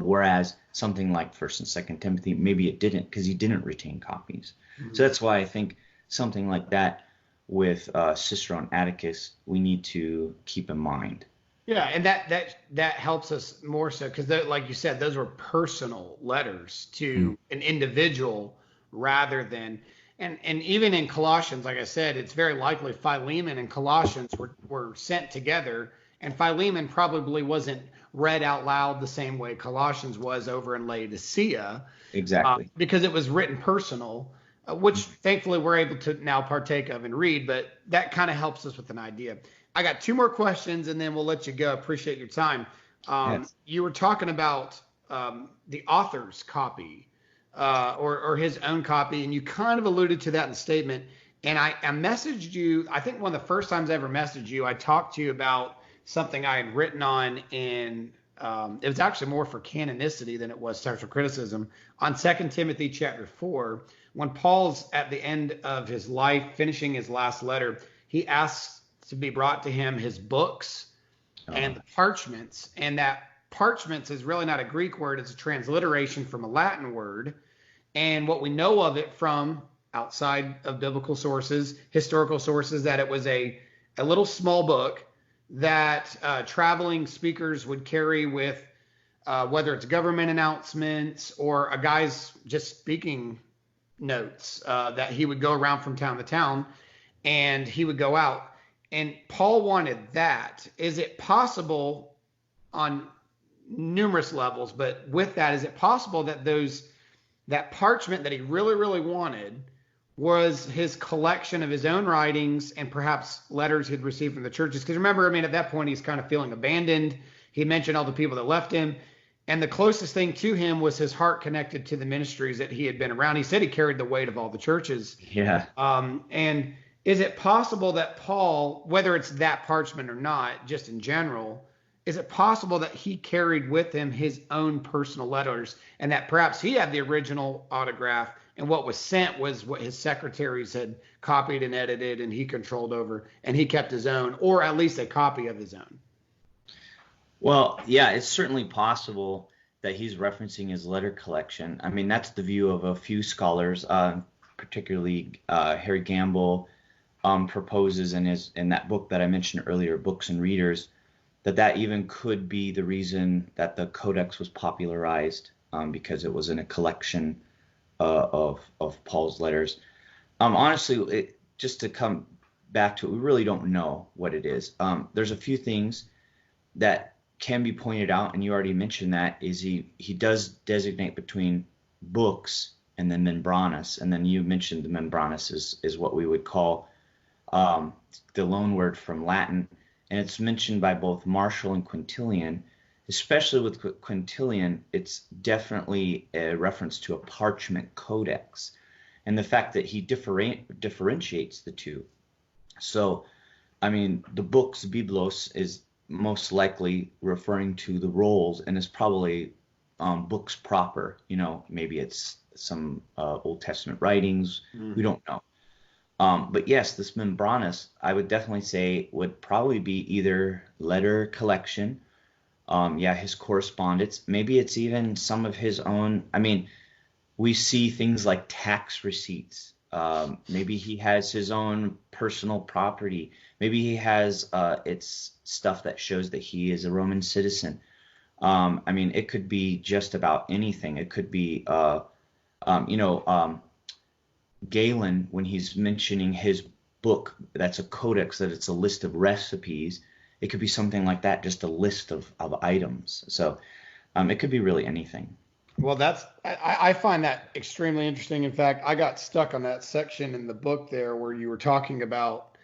whereas something like 1st and 2nd Timothy, maybe it didn't, because he didn't retain copies. Mm-hmm. So that's why I think something like that with Cicero and Atticus, we need to keep in mind. Yeah, and that helps us more so because, like you said, those were personal letters to an individual rather than, and even in Colossians, like I said, it's very likely Philemon and Colossians were sent together, and Philemon probably wasn't read out loud the same way Colossians was over in Laodicea. Exactly. Because it was written personal, which thankfully we're able to now partake of and read, but that kind of helps us with an idea. I got 2 more questions and then we'll let you go. Appreciate your time. Yes. You were talking about the author's copy or his own copy, and you kind of alluded to that in the statement. And I messaged you, I think one of the first times I ever messaged you, I talked to you about something I had written on in, it was actually more for canonicity than it was textual criticism, on 2 Timothy chapter 4, when Paul's at the end of his life, finishing his last letter, he asks to be brought to him his books and the parchments. And that parchments is really not a Greek word. It's a transliteration from a Latin word. And what we know of it from outside of biblical sources, historical sources, that it was a little small book that traveling speakers would carry with, whether it's government announcements or a guy's just speaking notes, that he would go around from town to town and he would go out. And Paul wanted that. Is it possible on numerous levels, but with that, is it possible that that parchment that he really, really wanted was his collection of his own writings and perhaps letters he'd received from the churches? Because remember, I mean, at that point, he's kind of feeling abandoned. He mentioned all the people that left him. And the closest thing to him was his heart connected to the ministries that he had been around. He said he carried the weight of all the churches. Yeah. And is it possible that Paul, whether it's that parchment or not, just in general, is it possible that he carried with him his own personal letters and that perhaps he had the original autograph and what was sent was what his secretaries had copied and edited and he controlled over and he kept his own, or at least a copy of his own? Well, yeah, it's certainly possible that he's referencing his letter collection. I mean, that's the view of a few scholars, particularly Harry Gamble proposes in that book that I mentioned earlier, Books and Readers, that even could be the reason that the Codex was popularized, because it was in a collection of Paul's letters. Honestly, just to come back to it, we really don't know what it is. There's a few things that can be pointed out, and you already mentioned that, is he does designate between books and then membranus, and then you mentioned the membranus is what we would call the loan word from Latin, and it's mentioned by both Martial and Quintilian. Especially with Quintilian, it's definitely a reference to a parchment codex, and the fact that he differentiates the two. So, I mean, the books, biblos, is most likely referring to the rolls, and it's probably books proper. You know, maybe it's some Old Testament writings. We don't know. But yes, this membranus, I would definitely say, would probably be either letter collection, his correspondence. Maybe it's even some of his own. I mean, we see things like tax receipts. Maybe he has his own personal property. Maybe he has it's stuff that shows that he is a Roman citizen. I mean, it could be just about anything. It could be, Galen, when he's mentioning his book, that's a codex, that it's a list of recipes. It could be something like that, just a list of items. So it could be really anything. Well, I find that extremely interesting. In fact, I got stuck on that section in the book there where you were talking about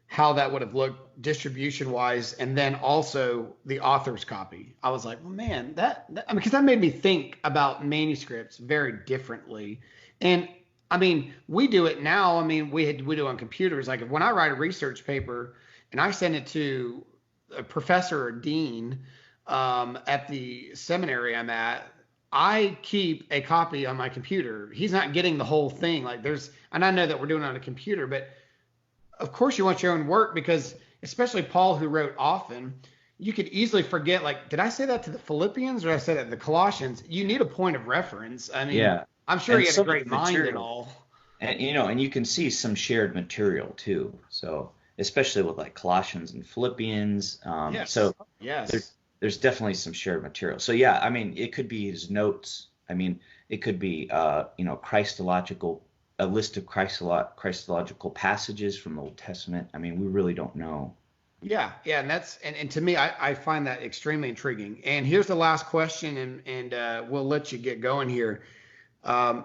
how that would have looked distribution wise, and then also the author's copy. I was like, well, man, that I mean, because that made me think about manuscripts very differently. And I mean, we do it now. I mean, we do it on computers. Like when I write a research paper and I send it to a professor or dean at the seminary I'm at, I keep a copy on my computer. He's not getting the whole thing. Like and I know that we're doing it on a computer, but of course you want your own work because especially Paul who wrote often, you could easily forget, like, did I say that to the Philippians or did I say that to the Colossians? You need a point of reference. I mean, Yeah. I'm sure And he had a some of great the mind and material, all. and you can see some shared material too. So especially with like Colossians and Philippians. Yes. So there, Yes. there's definitely some shared material. So yeah, I mean, it could be his notes. I mean, it could be Christological, a list of Christological passages from the Old Testament. I mean, we really don't know. Yeah, yeah, and and to me, I find that extremely intriguing. And here's the last question, and we'll let you get going here.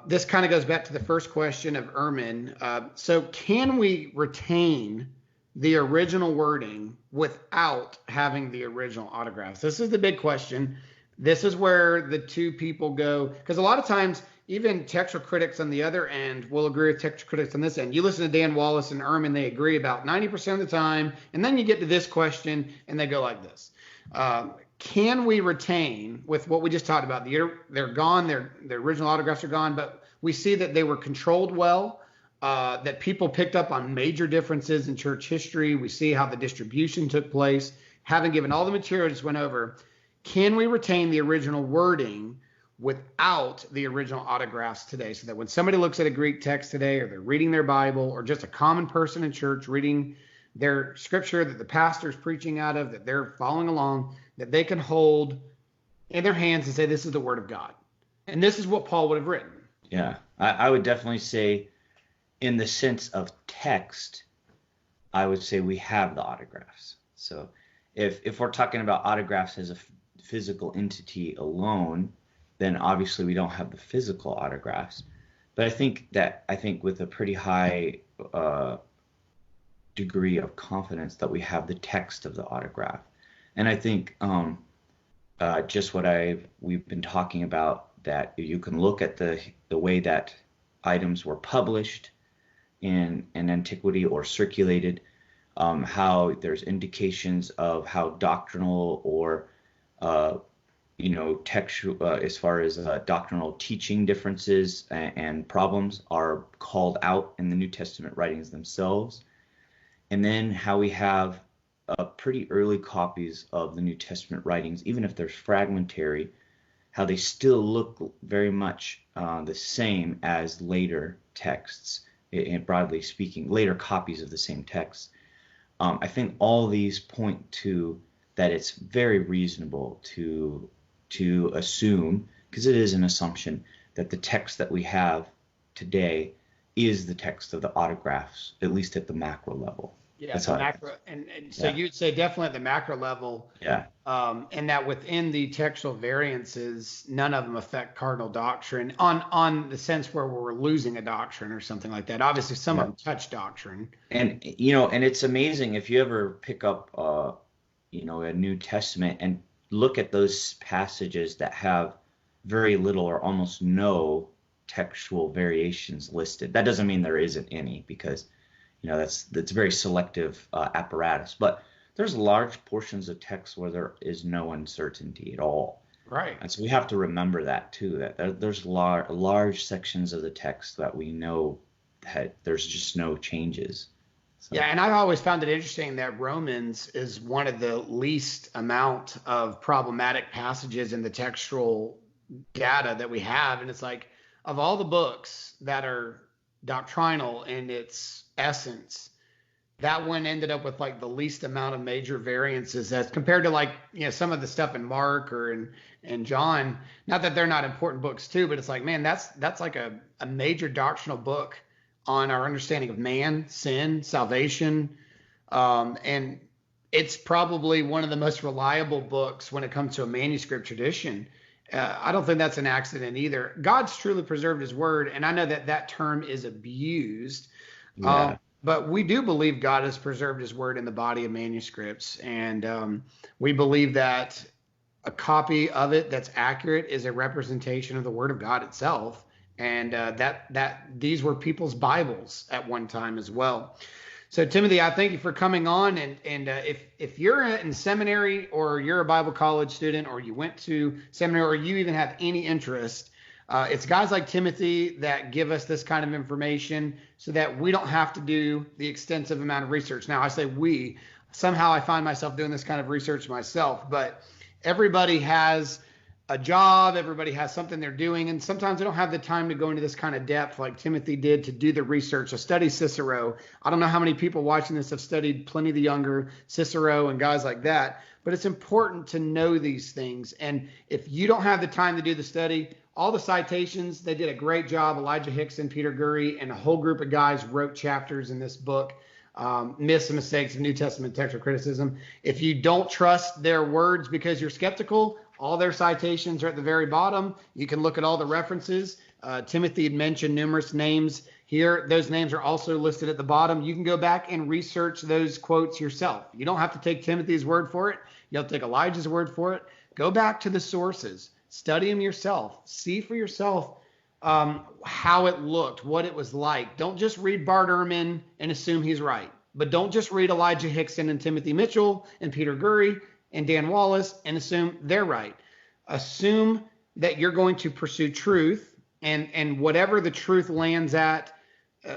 This kind of goes back to the first question of Ermin. So, can we retain the original wording without having the original autographs? This is the big question. This is where the two people go, because a lot of times, even textual critics on the other end will agree with textual critics on this end. You listen to Dan Wallace and Ermin, they agree about 90% of the time, and then you get to this question, and they go like this. Can we retain with what we just talked about? They're gone, their original autographs are gone, but we see that they were controlled well, that people picked up on major differences in church history. We see how the distribution took place. Having given all the material just went over, can we retain the original wording without the original autographs today? So that when somebody looks at a Greek text today, or they're reading their Bible, or just a common person in church reading their scripture that the pastor is preaching out of, that they're following along, that they can hold in their hands and say, this is the word of God. And this is what Paul would have written. Yeah, I would definitely say, in the sense of text, I would say we have the autographs. So if we're talking about autographs as a physical entity alone, then obviously we don't have the physical autographs. But I think with a pretty high degree of confidence that we have the text of the autograph. And I think just what we've been talking about, that you can look at the way that items were published in antiquity or circulated, how there's indications of how doctrinal or textual, as far as doctrinal teaching differences and problems are called out in the New Testament writings themselves, and then how we have pretty early copies of the New Testament writings, even if they're fragmentary, how they still look very much the same as later texts, and broadly speaking, later copies of the same text. I think all these point to that it's very reasonable to assume, because it is an assumption, that the text that we have today is the text of the autographs, at least at the macro level. Yeah, That's the how macro, and so yeah. you'd say definitely at the macro level, Yeah. and that within the textual variances, none of them affect cardinal doctrine on the sense where we're losing a doctrine or something like that. Obviously, some of Yeah. them touch doctrine. And and it's amazing if you ever pick up a New Testament and look at those passages that have very little or almost no textual variations listed. That doesn't mean there isn't any, because that's very selective apparatus. But there's large portions of text where there is no uncertainty at all. Right. And so we have to remember that too, that there's large sections of the text that we know that there's just no changes. So, Yeah, and I've always found it interesting that Romans is one of the least amount of problematic passages in the textual data that we have. And it's like, of all the books that are doctrinal in its essence, that one ended up with like the least amount of major variances as compared to, like, some of the stuff in Mark or in John. Not that they're not important books too, but it's like, man, that's like a major doctrinal book on our understanding of man, sin, salvation. And it's probably one of the most reliable books when it comes to a manuscript tradition. I don't think that's an accident either. God's truly preserved his word, and I know that that term is abused. Yeah. But we do believe God has preserved his word in the body of manuscripts. And we believe that a copy of it that's accurate is a representation of the word of God itself. And that these were people's Bibles at one time as well. So Timothy, I thank you for coming on. And if you're in seminary, or you're a Bible college student, or you went to seminary, or you even have any interest, it's guys like Timothy that give us this kind of information so that we don't have to do the extensive amount of research. Now, I say we. Somehow I find myself doing this kind of research myself, but everybody has a job, everybody has something they're doing, and sometimes they don't have the time to go into this kind of depth like Timothy did to do the research, to study Cicero. I don't know how many people watching this have studied Pliny the Younger, Cicero, and guys like that, but it's important to know these things. And if you don't have the time to do the study, all the citations, they did a great job. Elijah Hickson, Peter Gurry, and a whole group of guys wrote chapters in this book, Myths and Mistakes of New Testament Textual Criticism. If you don't trust their words because you're skeptical, all their citations are at the very bottom. You can look at all the references. Timothy had mentioned numerous names here. Those names are also listed at the bottom. You can go back and research those quotes yourself. You don't have to take Timothy's word for it. You have to take Elijah's word for it. Go back to the sources. Study them yourself. See for yourself how it looked, what it was like. Don't just read Bart Ehrman and assume he's right. But don't just read Elijah Hickson and Timothy Mitchell and Peter Gurry and Dan Wallace and assume they're right. Assume that you're going to pursue truth, and whatever the truth lands at,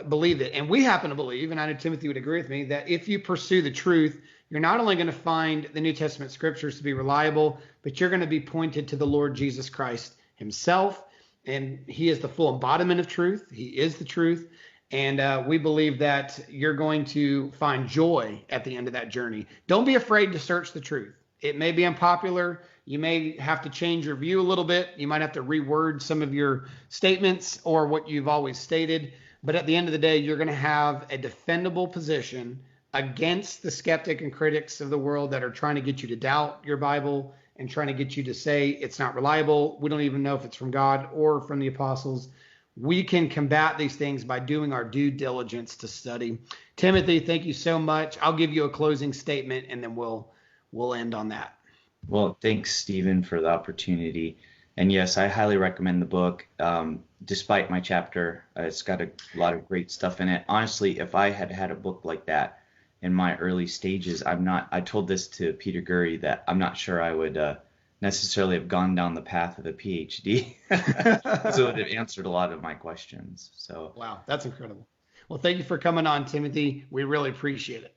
believe it. And we happen to believe, and I know Timothy would agree with me, that if you pursue the truth, you're not only going to find the New Testament scriptures to be reliable, but you're going to be pointed to the Lord Jesus Christ himself. And he is the full embodiment of truth. He is the truth. And we believe that you're going to find joy at the end of that journey. Don't be afraid to search the truth. It may be unpopular. You may have to change your view a little bit. You might have to reword some of your statements or what you've always stated. But at the end of the day, you're going to have a defendable position against the skeptic and critics of the world that are trying to get you to doubt your Bible and trying to get you to say it's not reliable. We don't even know if it's from God or from the apostles. We can combat these things by doing our due diligence to study. Timothy, thank you so much. I'll give you a closing statement, and then we'll end on that. Well, thanks, Stephen, for the opportunity. And yes, I highly recommend the book. Despite my chapter, it's got a lot of great stuff in it. Honestly, if I had had a book like that in my early stages, I told this to Peter Gurry that I'm not sure I would necessarily have gone down the path of a PhD. So it answered a lot of my questions. So wow, that's incredible. Well, thank you for coming on, Timothy. We really appreciate it.